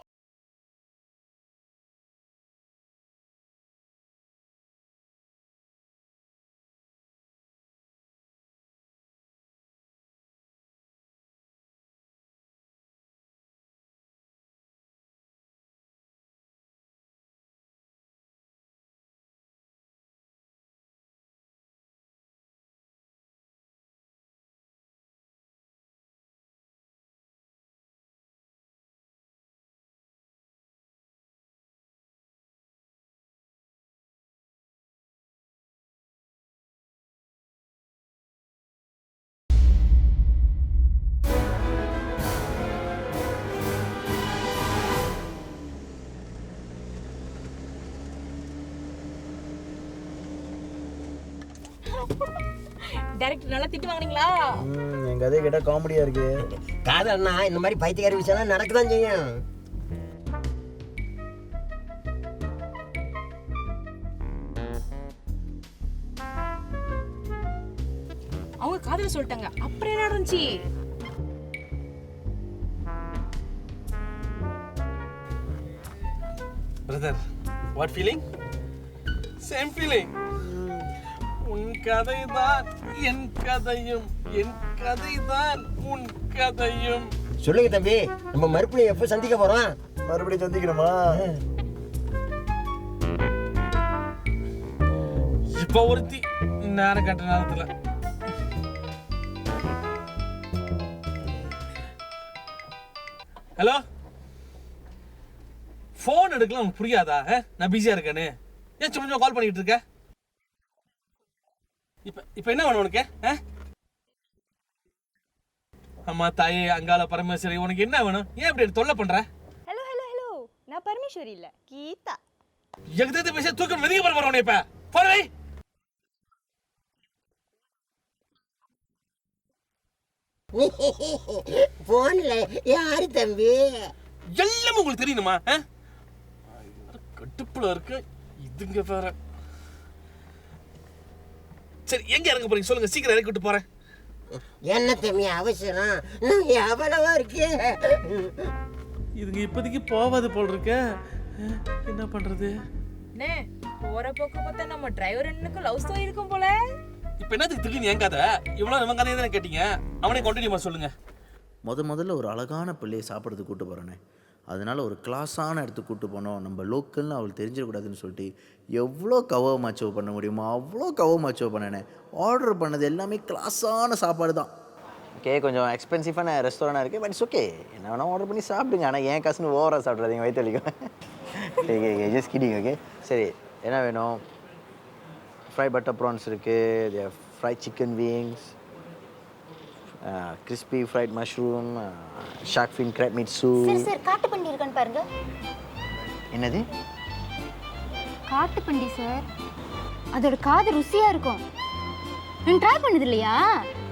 டைரக்டர் நல்லா திட்டு வாங்குனீங்களா? என் கதையை கேட்டால் காமெடியாக இருக்கு. காதல்னா இந்த மாதிரி பைத்தியக்கார விஷயம்லாம் நடக்கதான் செய்யும். அவங்க காதல சொல்லிட்டாங்க. அப்புறம் என்ன நடந்துச்சு? Brother, what feeling? Same feeling. உன் கதைதான் என் கதையும், என் கதைதான் உன் கதையும். சொல்லுங்க தம்பி, நம்ம மறுபடியும் எப்போ சந்திக்க போறோம்? மறுபடியும் சந்திக்கணுமா? இப்போ ஒருத்தி நேரம் கட்ட நேரத்துல. ஹலோ, ஃபோன் எடுக்கலாம் உனக்கு புரியாதா? நான் பிஸியா இருக்கேன்னு ஏன் சும்மா கால் பண்ணிட்டு இருக்க? இப்ப என்ன வேணும் உனக்கு? அம்மா தாயே அங்காள பரமேஸ்வரி, உனக்கு என்ன வேணும்? ஏன் இப்படி தொல்லை பண்ற? ஹலோ ஹலோ ஹலோ, நான் பரமேஸ்வரி இல்ல, கீதா. எங்கதே பேச தூக்கம் வெதிக்க போற உன்னை. இப்ப போன் வை. போன்ல யாரு தம்பி? எல்லாம் உங்களுக்கு தெரியணுமா? கட்டுப்புல இருக்கு இதுங்க வேற. சரி, எங்க இறங்க போறீங்க சொல்லுங்க, சீக்கிரம் இறக்கி விட்டு போறேன். என்ன தம்பி அவசரம்? எவ்வளவா இருக்கு? இதுங்க இப்போதைக்கு போவாது போல் இருக்க. என்ன பண்றது? அண்ணே, போற போக்கு பார்த்தா நம்ம டிரைவர் அண்ணனுக்கு லவ் ஸ்டோரி இருக்கும் போல. இப்போ என்னதுக்கு திடீர்னு என் கதை? இவ்வளவு நம்ம கதையை தானே கேட்டீங்க, அவனே கண்டினியூ பண்ண சொல்லுங்க. முதல்ல ஒரு அழகான பிள்ளையை சாப்பிட்றதுக்கு கூப்பிட்டு போகிறேனே, அதனால ஒரு கிளாஸான இடத்துக்கு கூப்பிட்டு போனோம். நம்ம லோக்கல்னு அவளுக்கு தெரிஞ்சிடக்கூடாதுன்னு சொல்லிட்டு எவ்வளோ கவோ மாச்சோ பண்ண முடியுமோ அவ்வளோ கவோ மாச்சோ பண்ணினேன். ஆர்டர் பண்ணது எல்லாமே கிளாஸான சாப்பாடு தான். ஓகே, கொஞ்சம் எக்ஸ்பென்சிவான ரெஸ்டாரண்டாக இருக்குது, பட் இட்ஸ் ஓகே. என்ன வேணால் ஆர்டர் பண்ணி சாப்பிடுங்க, ஆனால் ஏன் காசுன்னு ஓவராக சாப்பிட்றாதீங்க, வயிற்று வலிக்கும். Okay, just kidding. ஓகே, சரி, என்ன வேணும்? ஃப்ரை பட்டர் ப்ரான்ஸ் இருக்குது, fried chicken wings, crispy fried mushroom, shark fin crab meat soup. Sir காட்டு பண்டி இருக்கான்னு பாருங்க. என்னது? காட்டு பண்டி சார், அதோட காது ருசியா இருக்கும். நீங்க ட்ரை பண்ணது இல்லையா?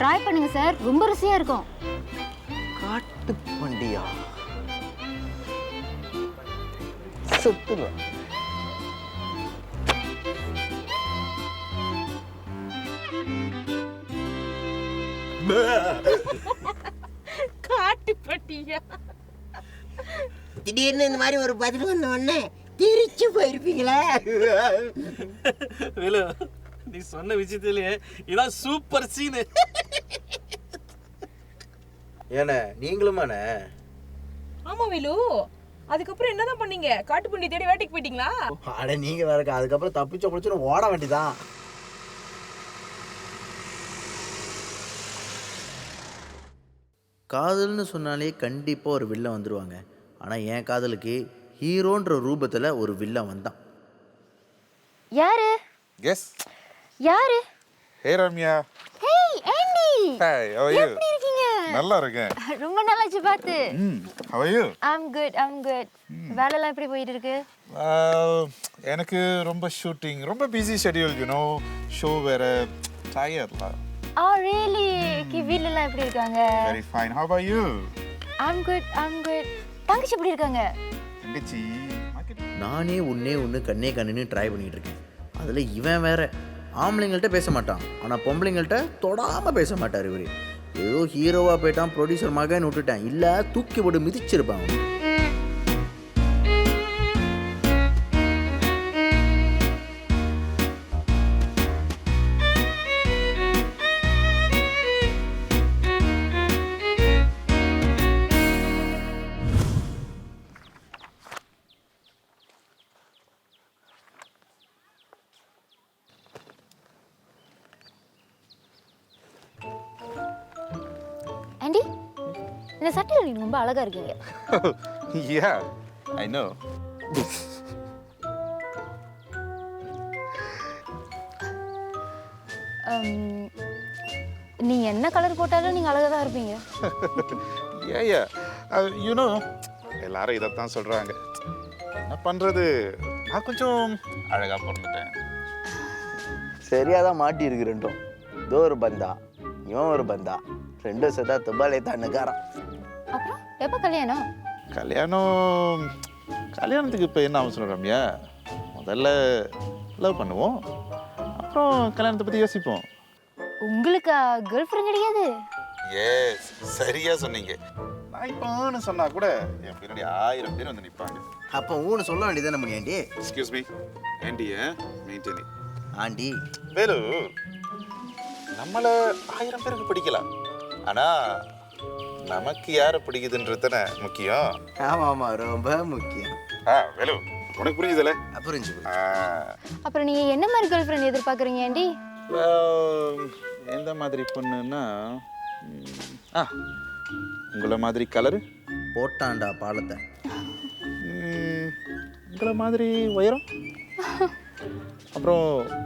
ட்ரை பண்ணுங்க சார், ரொம்ப ருசியா இருக்கும். காட்டு பண்டியா? சுத்துல காட்டு பட்டியா? திடீர்னு இந்த மாதிரி ஒரு பதில் வந்த உடனே திருச்சி போயிருப்பீங்களா? வேலு, நீ சொன்ன விஷயத்திலேயே இதான் சூப்பர் சீனு. ஏண்ணே, நீங்களுமாண்ணே? ஆமா வேலு, அதுக்கப்புறம் என்னதான் பண்ணீங்க? காட்டு பண்டி தேடி வேட்டைக்கு போயிட்டீங்களா? அட நீங்கள் வேறக்கா, அதுக்கப்புறம் தப்பிச்ச பிடிச்சுன்னு ஓட வேண்டியதான். காதல்னு சொன்னாலே கண்டிப்பாக ஒரு வில்லன் வந்துடுவாங்க. ஆனால் என் காதலுக்கு ஹீரோன்ற ரூபத்தில் ஒரு வில்லன் வந்தான். யாரு? கெஸ். யாரு? Hey Ramya. Hey aunty. Hi, how are you? எப்படி இருக்கீங்க? நல்லா இருக்கேன். ரொம்ப நாளாச்சு பார்த்து. How are you? I'm good. வேலைலாம் எப்படி போயிட்டு இருக்கு? எனக்கு ரொம்ப ஷூட்டிங், ரொம்ப busy schedule, you know, show வேற, டயர்ட்ல. Really? வீட்லலாம் எப்படி இருக்காங்க? Very fine. How about you? I'm good. தங்கச்சி எப்படி இருக்காங்க? தங்கச்சி நானே ஒன்று கண்ணே கண்ணுன்னு ட்ரை பண்ணிகிட்டு இருக்கேன். அதில் இவன் வேற ஆம்பளைங்கள்ட்ட பேச மாட்டான், ஆனால் பொம்பளைங்கள்ட்ட தொடாமல் பேச மாட்டார். இவர் ஏதோ ஹீரோவாக போயிட்டான், ப்ரொடியூசர் மகன்னு விட்டுட்டேன், இல்லை தூக்கி போட்டு மிதிச்சிருப்பான். ஆண்டி, இந்த சட்டையில் நீங்க ரொம்ப அழகா இருக்கீங்க. Yeah, I know. நீங்க என்ன கலர் போட்டாலும் நீங்க அழகா தான் இருப்பீங்க. Yeah. You know, எல்லாரும் இதைத்தான் சொல்றாங்க. என்ன பண்றது, நான் கொஞ்சம் அழகா பிறந்துட்டேன். சரியாக தான் மாட்டி இருக்கு ரெண்டும். இதோ ஒரு பந்தா, இவன் ஒரு பந்தா, ரெண்டும் சேர்த்தா துபாலே தண்ணுக்காரான். அப்புறம் எப்போ கல்யாணம்? கல்யாணத்துக்கு இப்போ என்ன அவசரம் ரம்யா? முதல்ல லவ் பண்ணுவோம், அப்புறம் கல்யாணத்தை பற்றி யோசிப்போம். உங்களுக்கு கேர்ள் ஃப்ரெண்ட் கிடையாது? எஸ், சரியா சொன்னீங்க. நான் இப்போன்னு சொன்னா கூட என் பின்னாடி 1000 பேர் வந்து நிற்பாங்க. அப்போ ஊன்னு சொல்ல வேண்டியதானே Muniyandi. Excuse me aunty, maintain aunty. Velu, நம்மளை 1000 பேருக்கு பிடிக்கலாம், ஆனால் நமக்கு யாரை பிடிக்குதுன்றது தானே முக்கியம். ஆமாம் ஆமாம், ரொம்ப முக்கியம். வேலு, உனக்கு புரியுதுல்ல? புரிஞ்சு. அப்புறம் நீங்கள் என்ன மாதிரி கேர்ள் ஃப்ரெண்ட் எதிர்பார்க்குறீங்க ஆண்டி? எந்த மாதிரி பொண்ணுன்னா, உங்களை மாதிரி கலரு, போட்டாண்டா பாலத்தை, உங்களை மாதிரி உயரம், அப்புறம்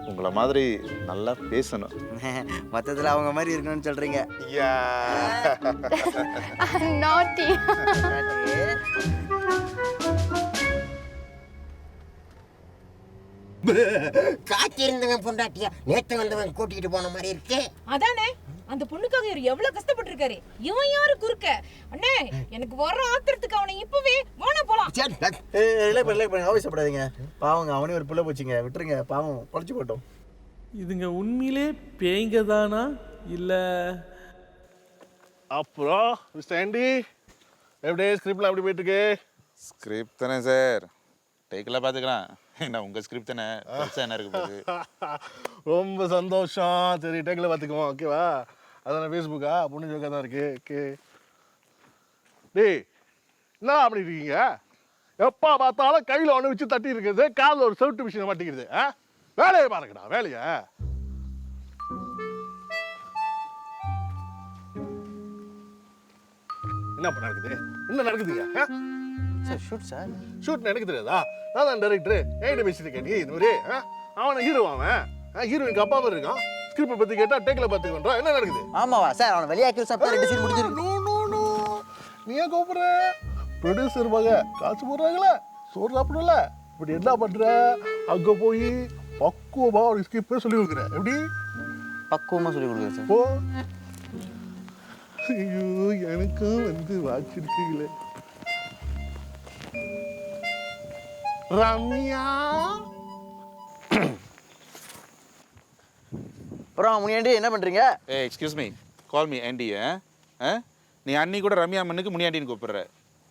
உங்களை மாதிரி நல்லா பேசணும். மொத்தத்தில் அவங்க மாதிரி இருக்கணும்னு சொல்கிறீங்க. நாட்டி. காத்திருந்தவன் பொண்டாட்டியா நேத்து வந்தவன் கூட்டிட்டு போன மாதிரி இருக்கு. அதானே, அந்த பொண்ணுக்காக இவர் எவ்வளவு கஷ்டப்பட்டிருக்காரு. இவன் யாரு குறுக்க? அண்ணே, எனக்கு வர ஆத்திரத்துக்கு அவனை இப்பவே வான போலாம். ஆவேசப்படாதீங்க, பாவங்க, அவனே ஒரு பிள்ளை போச்சுங்க, விட்டுருங்க, பாவம் பொழைச்சு போட்டோம். இதுங்க உண்மையிலே பேய்ங்க தானா இல்லை? அப்புறம் மிஸ்டர் ஆண்டி, எப்படி ஸ்கிரிப்ட்லாம் எப்படி போயிட்டு இருக்கு? ஸ்கிரிப்ட் தானே சார், டேக்கெல்லாம் பார்த்துக்கலாம். என்ன உங்கள் ஸ்கிரிப்ட் தானே, பெருசாக என்ன இருக்கு போகுது? ரொம்ப சந்தோஷம். சரி, டேக்கில் பார்த்துக்குவோம், ஓகேவா? அதான் ஃபேஸ்புக்கா பொண்ணு ஜோக்காக தான் இருக்கு. ஓகே டேய், என்ன அப்படி இருக்கீங்க? எப்போ பார்த்தாலும் கையில் ஒன்று வச்சு தட்டி இருக்குது, காலில் ஒரு செவுட்டு மிஷினை மாட்டிக்கிறது. வேலையை பாருங்கடா, வேலையை. என்ன நடக்குது? என்ன நடக்குதுங்க? சார் ஷூட் சார், ஷூட் எனக்கு தெரியாதா? நான் தான் டைரக்டர், என்கிட்ட பேசிட்டு இருக்கேன். நீ இந்த மாதிரி அவனை ஹீரோ, அவன் ஹீரோயினுக்கு அப்பா மாதிரி இருக்கான். ஸ்கிரிப்ட் பற்றி கேட்டால் டேக்கில் பார்த்துக்கோன்றா. என்ன நடக்குது? ஆமாவா சார், அவனை வெளியாக்கி சாப்பிட்டா 2 சீன் முடிஞ்சிருக்கு. நீ ஏன் கூப்பிடுற? ப்ரொடியூசர் மக காசு போடுறாங்களே, சோறு சாப்பிடல. இப்படி என்ன பண்ற? அங்கே போய் பக்குவமாக ஒரு ஸ்கிரிப்டே சொல்லி கொடுக்குற. எப்படி பக்குவமாக சொல்லி கொடுக்குறேன் சார். போ. ஐயோ, எனக்கும் வந்து வாச்சிருக்கீங்களே ரம்யா. அப்புறம் முனியாண்டி என்ன பண்ணுறீங்க? எக்ஸ்கியூஸ் மீ, கால் மீ ஆண்டி. நீ அன்னி கூட ரம்யா மண்ணுக்கு முனியாண்டின்னு கூப்பிடுற.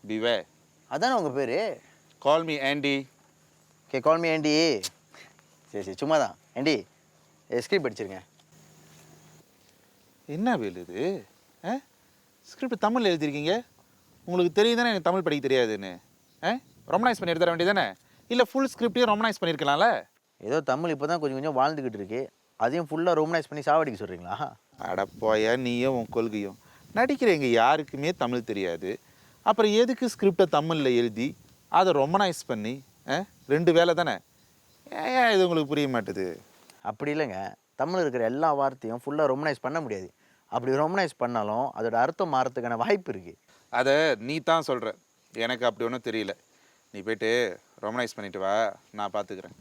பிவே, அதானே உங்கள் பேர்? Call me aunty. Okay, call me aunty. சரி சரி, சும்மா தான். ஆண்டி, ஸ்கிரிப்ட் படிச்சிருங்க. என்ன வேலு இது? ஸ்கிரிப்ட் தமிழில் எழுதிருக்கீங்க. உங்களுக்கு தெரியும் தானே எனக்கு தமிழ் படிக்க தெரியாதுன்னு. ரொமனைஸ் பண்ணி எடுத்துட வேண்டியதானே? இல்லை ஃபுல் ஸ்கிரிப்டையும் ரொமனைஸ் பண்ணியிருக்கலாம்ல? ஏதோ தமிழ் இப்போ தான் கொஞ்சம் கொஞ்சம் வாழ்ந்துக்கிட்டு இருக்கு, அதையும் ஃபுல்லாக ரொமனைஸ் பண்ணி சாவடிக்க சொல்கிறீங்களா? அடப்போயா, நீயும் உன் கொள்கையும். நடிக்கிறவங்க யாருக்குமே தமிழ் தெரியாது, அப்புறம் எதுக்கு ஸ்கிரிப்டை தமிழில் எழுதி அதை ரொமனைஸ் பண்ணி? 2 வேலை தானே. ஏன் இது உங்களுக்கு புரிய மாட்டுது? அப்படி இல்லைங்க, தமிழ் இருக்கிற எல்லா வார்த்தையும் ஃபுல்லாக ரொமனைஸ் பண்ண முடியாது. அப்படி ரொமனைஸ் பண்ணாலும் அதோட அர்த்தம் மாறத்துக்கான வாய்ப்பு இருக்குது. அதை நீ தான் சொல்கிற, எனக்கு அப்படி ஒன்றும் தெரியல. நீ போய்ட்டு ரொமனைஸ் பண்ணிட்டு வா, நான் பார்த்துக்கிறேன்.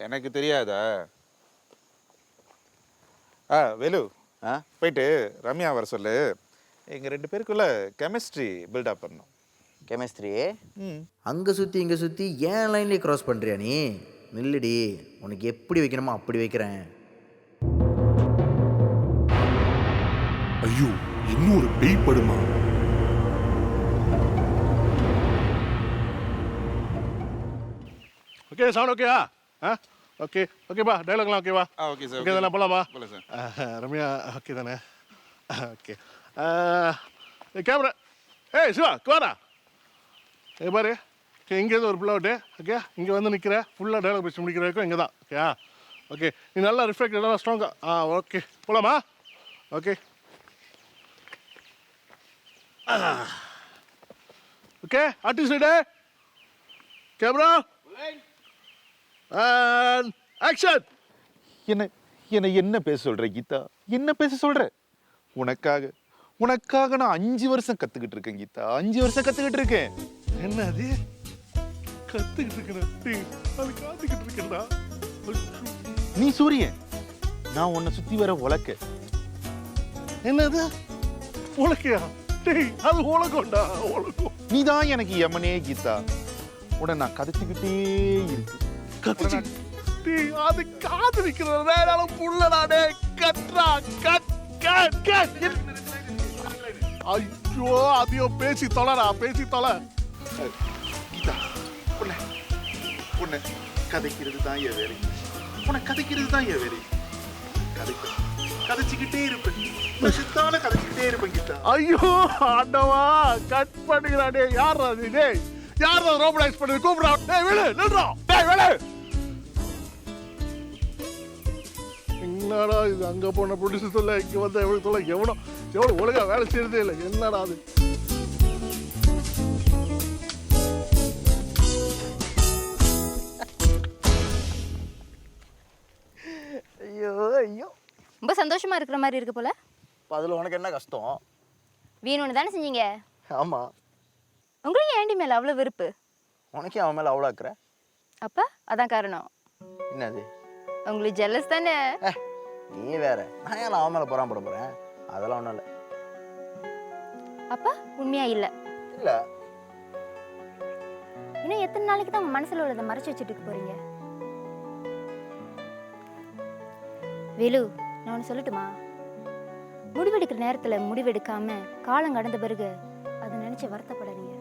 எனக்கு தெரியாதா? வேலு, போயிட்டு ரம்யா வர சொல்லு. எங்கள் 2 பேருக்குள்ள கெமிஸ்ட்ரி பில்டப் பண்ணணும். கெமிஸ்ட்ரி அங்கே சுற்றி இங்கே சுற்றி ஏன் லைன்லேயே க்ராஸ் பண்ணுறியா நீ? நில்லுடி, உனக்கு எப்படி வைக்கணுமோ அப்படி வைக்கிறேன். ஐயோ, இன்னும் ஒரு பேய் படுமா? ஓகே, சவுண்ட் ஓகேவா? ஓகே ஓகேப்பா, டைலாக்லாம் ஓகேவா? Okay sir. ஓகே தானே, போகலாமா? போகலாம் சார். ரம்யா ஓகே தானே? ஓகே. கேமரா, ஏய் சிவா கோரா, பாரு, ஓகே, இங்கேருந்து ஒரு பிள்ளை விட்டு, ஓகே, இங்கே வந்து நிற்கிற, ஃபுல்லாக டைலாக் பேசி முடிக்கிற வரைக்கும் இங்கே தான். ஓகே ஓகே, நீ நல்லா ரிஃப்ளெக்ட் நல்லா ஸ்ட்ராங்காக. ஓகே, போகலாமா? Okay okay, artist ready, camera and action. என்ன பேச சொல்கிற கீதா? என்ன பேச சொல்கிற? உனக்காக நான் 5 வருஷம் கற்றுக்கிட்டு இருக்கேன் கீதா, 5 வருஷம் கற்றுக்கிட்டு இருக்கேன். என்ன அது கற்றுக்கிட்டு இருக்கிறேன்? அது காத்துக்கிட்டு இருக்கேன்டா. நீ சூரியன், நான் உன்னை சுத்தி வர உலக்க. என்னது உலக்கையா? டேய் அது உலகம்டா, உலகம். நீ தான் எனக்கு யமனே கீதா. உடனே நான் கதைச்சுக்கிட்டே இருக்கு. கத்துச்சு. டேய் அது காதலிக்கிற நேரம் புள்ளடா. டேய் கட்றா, கட் கட் கட். ஐயோ அதையோ பேசி தொலைடா, பேசி தொலை. கீதா, உன்னை கதைக்கிறது தான் என் வேலை. உன்னை கதைக்கிறது தான் என் வேலை. கதைச்சுக்கிட்டே இருப்பேன். கதைச்சுக்கிட்டே இருப்பேன் கீதா. ஐயோ ஆண்டவா, கட் பண்ணுகிறா. டேய் யாரா அது? டேய் யாரா ரோபோடைஸ் பண்ணி கூப்பிடுறா? டேய் விடு, நில்றா. டேய் விடு. என்னடா இது? அங்க போன ப்ரொடியூசர் சொல்ல, இங்க வந்த எவ்வளவு சொல்ல, எவ்வளவு ஒழுங்கா வேலை செய்யறதே இல்லை. என்னடா அது? ஐயோ ஐயோ, ரொம்ப சந்தோஷமா இருக்கிற மாதிரி இருக்கு போல. இப்போ அதில் உனக்கு என்ன கஷ்டம்? வேணும்னு தானே செஞ்சீங்க. ஆமாம், உங்களுக்கு ஏண்டி மேலே அவ்வளோ வெறுப்பு? உனக்கே அவன் மேலே அவ்வளோ ஆக்குற. அப்போ அதான் காரணம். என்னது? உங்களுக்கு ஜெல்லஸ் தானே? நீ வேற, நான் ஏன் அவன் மேலே பொறாமப்பட போகிறேன்? அதெல்லாம் ஒன்றும் இல்லை. அப்போ உண்மையா இல்லை? இல்லை. இன்னும் எத்தனை நாளைக்கு தான் உங்கள் மனசில் உள்ளதை மறைச்சி வச்சுட்டு போறீங்க? வேலு, நான் ஒன்று சொல்லட்டுமா? முடிவெடுக்கிற நேரத்தில் முடிவெடுக்காம காலம் கடந்த பிறகு அதை நினைச்சு வருத்தப்படாதீங்க.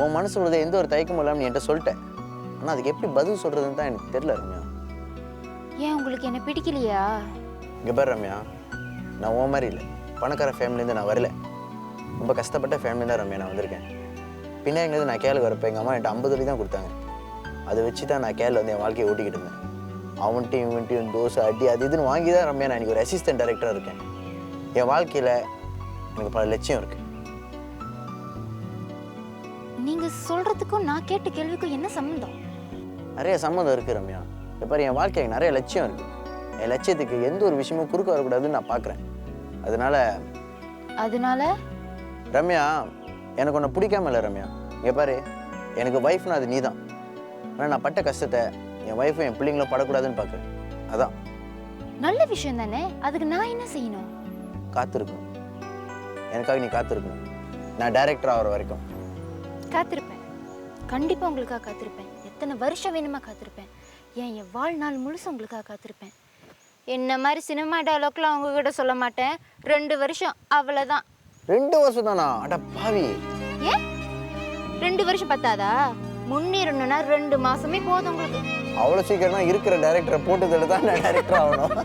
உன் மனசு உள்ளதை எந்த ஒரு தயக்கமும் இல்லாமல் என்கிட்ட சொல்லிட்டேன். ஆனால் அதுக்கு எப்படி பதில் சொல்கிறதுன்னு தான் எனக்கு தெரியல ரம்யா. ஏன் உங்களுக்கு என்ன பிடிக்கலையா? இங்கே பாரு ரம்யா, நான் உன் மாதிரி இல்லை. பணக்கார ஃபேமிலிலேருந்து நான் வரல. ரொம்ப கஷ்டப்பட்ட ஃபேமிலி தான் ரம்யா நான் வந்திருக்கேன். பின்னாடி நான் கேளுக்கு வரப்போ எங்கள் அம்மா என்கிட்ட 50 தான் கொடுத்தாங்க. அதை வச்சு தான் நான் கேளில் வந்து என் வாழ்க்கையை ஓட்டிக்கிட்டு இருந்தேன். அவன்ட்டையும் இவன்ட்டையும் தோசை அடி அது இதுன்னு வாங்கி தான் ரம்யா நான் இன்றைக்கி ஒரு அசிஸ்டன்ட் டைரக்டராக இருக்கேன். என் வாழ்க்கையில் எனக்கு பல லட்சியம் இருக்குது. நீங்க சொல்றதுக்கும் நான் கேட்ட கேள்விக்கும் என்ன சம்பந்தம்? நிறைய சம்மந்தம் இருக்குது ரம்யா. இப்போ பாரு, என் வாழ்க்கைக்கு நிறைய லட்சியம் இருக்குது. என் லட்சியத்துக்கு எந்த ஒரு விஷயமும் குறுக்க வரக்கூடாதுன்னு நான் பார்க்குறேன். அதனால ரம்யா, எனக்கு ஒன்று பிடிக்காம இல்லை ரம்யா. இங்கே பாரு, எனக்கு ஒய்ஃப்னா அது நீ தான். ஆனால் நான் பட்ட கஷ்டத்தை என் ஒய்ஃபும் என் பிள்ளைங்களும் படக்கூடாதுன்னு பார்க்குறேன். அதான் நல்ல விஷயம் தானே. அதுக்கு நான் என்ன செய்யணும்? காத்திருக்கணும். எனக்காக நீ காத்திருக்கணும். நான் டைரக்டர் ஆகிற வரைக்கும் காத்திருப்பேன். கண்டிப்பாக உங்களுக்காக காத்திருப்பேன். எத்தனை வருஷம் வேணுமா காத்திருப்பேன். என் வாழ்நாள் முழுசு உங்களுக்காக காத்திருப்பேன். என்ன மாதிரி சினிமா டயலாக்லாம் உங்ககிட்ட சொல்ல மாட்டேன். 2 வருஷம் அவ்வளோதான். 2 வருஷம் தானா? அட பாவி. ஏன் 2 வருஷம் பத்தாதா? முன்னேறணும்னா 2 மாசமே போதும் உங்களுக்கு. அவ்வளோ சீக்கிரமா இருக்கிற டைரக்டரை போட்டதில் தான் நான் டைரக்டர் ஆகணும்.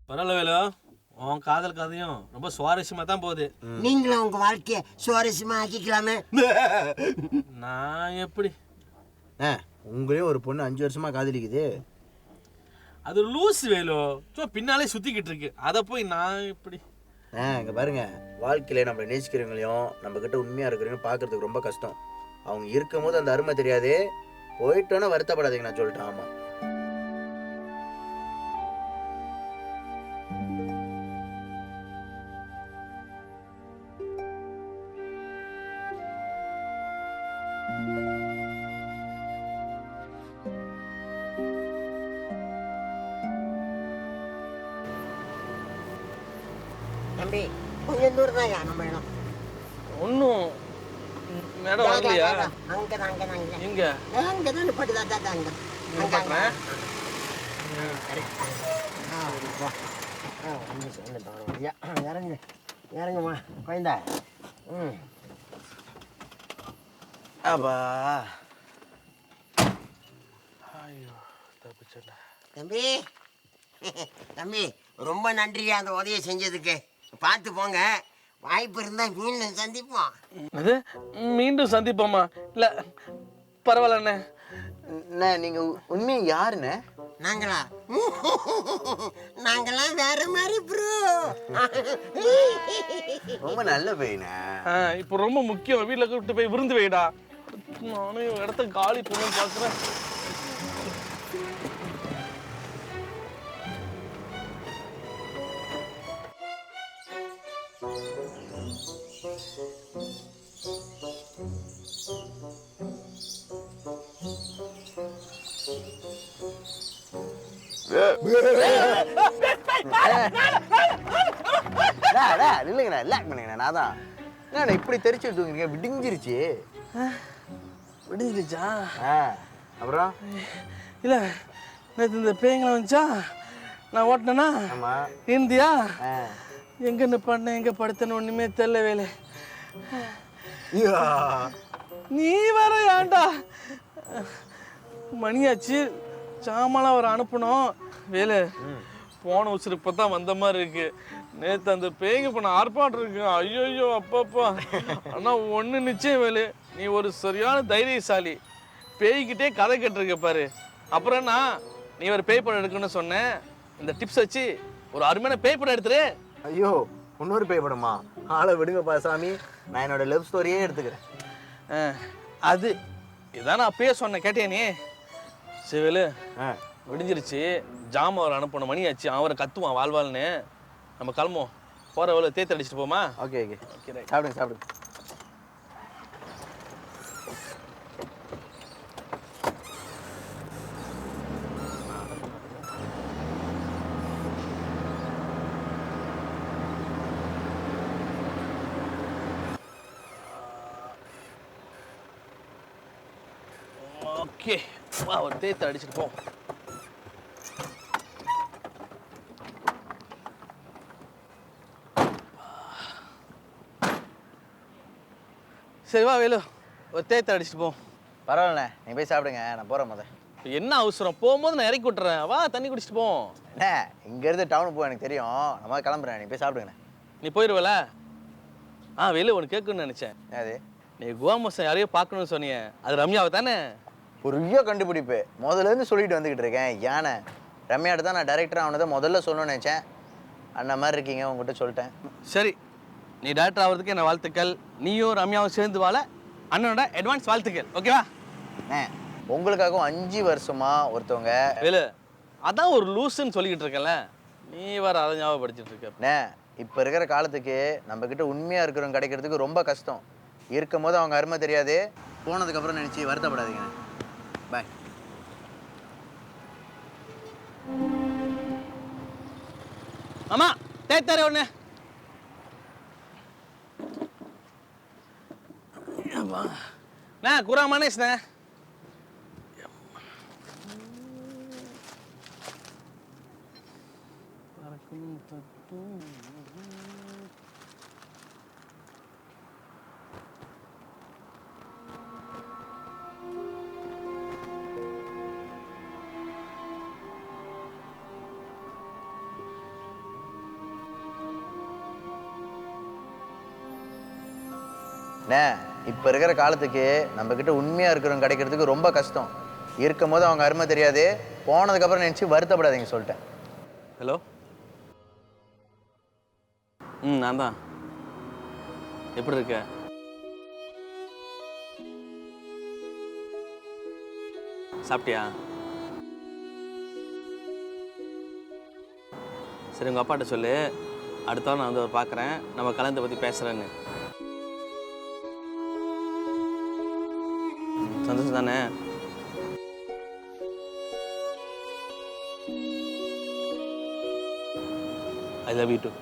பரவாயில்ல வேலு, உன் காதல் கதையும் ரொம்ப சுவாரஸ்யமாக தான் போகுது. நீங்களும் உங்க வாழ்க்கையை சுவாரஸ்யமா ஆக்கிக்கலாமே. நான் எப்படி? உங்களையும் ஒரு பொண்ணு 5 வருஷமா காதலிக்குது. அது லூஸ் வேலு, சும்மா பின்னாலே சுற்றிக்கிட்டு இருக்கு. அதை போய் நான் எப்படி? இங்கே பாருங்க, வாழ்க்கையில் நம்மளை நேசிக்கிறவங்களையும் நம்மக்கிட்ட உண்மையாக இருக்கிறவங்களையும் பார்க்கறதுக்கு ரொம்ப கஷ்டம். அவங்க இருக்கும்போது அந்த அருமை தெரியாது, போயிட்டோன்னா வருத்தப்படாதீங்க, நான் சொல்லிட்டேன். ஆமாம். தம்பி கொஞ்சம் தூரம் தான் நம்ம இடம். ஒன்றும் மேடம் வரலையா? அங்கதான் அங்கதான் அங்கே இங்க அங்கதான் நிப்பாட்டு தான் தான் அங்கே அங்கே அங்கே இறங்கு இறங்குமா குழந்தா. ம் அப்பா தம்பி தம்பி ரொம்ப நன்றியா அந்த உதவியை செஞ்சதுக்கு. பார்த்து போங்க, வாய்ப்பு இருந்தால் மீண்டும் சந்திப்போம். அது மீண்டும் சந்திப்போமா? இல்லை பரவாயில்லண்ணே. அண்ணே, நீங்கள் உண்மையாக யாருண்ணே? நாங்களா? நாங்களாம் வேற மாதிரி ப்ரோ. ரொம்ப நல்ல பையனே. இப்போ ரொம்ப முக்கியம், வீட்டில் கூப்பிட்டு போய் விருந்து வைடா. நானும் இடத்த காலி பண்ணணும்னு பார்க்குறேன். இல்லைங்கண்ணா, ரிலாக்ஸ் பண்ணுங்கண்ணா. நான் தான் என்ன இப்படி தெரிச்சு தூங்குறீங்க? விடிஞ்சிருச்சு. விடிஞ்சிருச்சா? அப்புறம் இல்லை, நேற்று இந்த பேய்களை வந்துச்சா, நான் ஓட்டினேன்னா ஆமாம் இந்தியா எங்கே நிப்பாட்டினேன் எங்கே படுத்தேன்னு ஒன்றுமே தெரியல வேலை. நீ வர ஏன்டா? மணியாச்சு, சாமான் அவர் அனுப்பணும். வேலை போன உசுறு இப்போ தான் வந்த மாதிரி இருக்கு. நேற்று அந்த பேய்க்கு இப்போ நான் ஆர்ப்பாட்டம் இருக்கு. ஐயோ அப்பப்பா. ஆனால் ஒன்று நிச்சயம் வேலு, நீ ஒரு சரியான தைரியசாலி. பேய்கிட்டே கதை கேட்டிருக்க பாரு. அப்புறம் என்ன, நீ ஒரு பேய் படம் எடுக்கணும்னு சொன்னேன். இந்த டிப்ஸ் வச்சு ஒரு அருமையான பேய் படம் எடுத்துரு. ஐயோ, இன்னொரு பேய் படமா? ஆளை விடுங்கப்பா சாமி, நான் என்னோட லவ் ஸ்டோரியே எடுத்துக்கிறேன். அது இதான் நான் அப்பயே சொன்னேன், கேட்டியா நீ? சிவலு விடிஞ்சிருச்சு, ஜாம் அவர் அனுப்பணும். மணியாச்சு, அவரை கத்துவான் வாழ்வாள்னு. நம்ம கிளம்புவோம். போகிற எவ்வளோ தேத்து அடிச்சுட்டு போமா? ஓகே ஓகே ஓகே, சாப்பிடுங்க சாப்பிடுங்க. ஓகே, வா ஒரு தேத்து அடிச்சுட்டு போ. சரி வா வேலு, ஒரு தேத்து அடிச்சுட்டு போ. பரவாயில்லண்ணே, நீ போய் சாப்பிடுங்க, நான் போகிறேன் முதல். என்ன அவசரம்? போகும்போது நான் இறக்கி விட்டுறேன். வா தண்ணி குடிச்சிட்டு போ. அண்ணே, இங்கேருந்து டவுனுக்கு போக எனக்கு தெரியும், நம்ம கிளம்புறேன், நீ போய் சாப்பிடுங்கண்ணே. நீ போயிடுவல? வேலு ஒன்று கேட்கணும்னு நினச்சேன். அது நீ கோமாசம் யாரையோ பார்க்கணும்னு சொன்னியே, அது ரம்யாவை தானே? ஒரு கண்டுபிடிப்பு. முதலேருந்து சொல்லிட்டு வந்துக்கிட்டு இருக்கேன். யானை ரம்யாட்ட தான் நான் டைரக்டர் ஆனதை முதல்ல சொல்லணும்னு நினச்சேன். அண்ணன் மாதிரி இருக்கீங்க, உங்ககிட்ட சொல்லிட்டேன். சரி, நீ டைரக்டர் ஆகிறதுக்கு என்ன வாழ்த்துக்கள். நீயும் ரம்யாவும் சேர்ந்து வாழ அண்ணனோட அட்வான்ஸ் வாழ்த்துக்கள். ஓகேவா? உங்களுக்காகவும் 5 வருஷமா ஒருத்தவங்க வேலு, அதான் ஒரு லூஸுன்னு சொல்லிக்கிட்டு இருக்கல, நீ வேற அதை ஞாபகப்படுத்திட்டு இருக்க. இப்போ இருக்கிற காலத்துக்கு நம்மக்கிட்ட உண்மையாக இருக்கிறவங்க கிடைக்கிறதுக்கு ரொம்ப கஷ்டம். இருக்கும் போது அவங்க அருமை தெரியாது, போனதுக்கப்புறம் நினச்சி வருத்தப்படாதீங்க. பாய். ஆமா, தேத்தாரே ஒன்று. குரா மனேஷ்ண்ணே. இப்போ இருக்கிற காலத்துக்கு நம்மக்கிட்ட உண்மையாக இருக்கிறவங்க கிடைக்கிறதுக்கு ரொம்ப கஷ்டம். இருக்கும் போது அவங்க அருமை தெரியாது, போனதுக்கப்புறம் நினச்சி வருத்தப்படாதீங்க சொல்லிட்டேன். ஹலோ, நான் தான். எப்படி இருக்க? சாப்பிட்டியா? சரி, உங்கள் அப்பாட்ட சொல்லு, அடுத்த வாரம் நான் வந்து பார்க்குறேன், நம்ம கல்யாணத்தை பற்றி பேசுகிறேன்னு. சந்தோஷம் தானே? I love you too.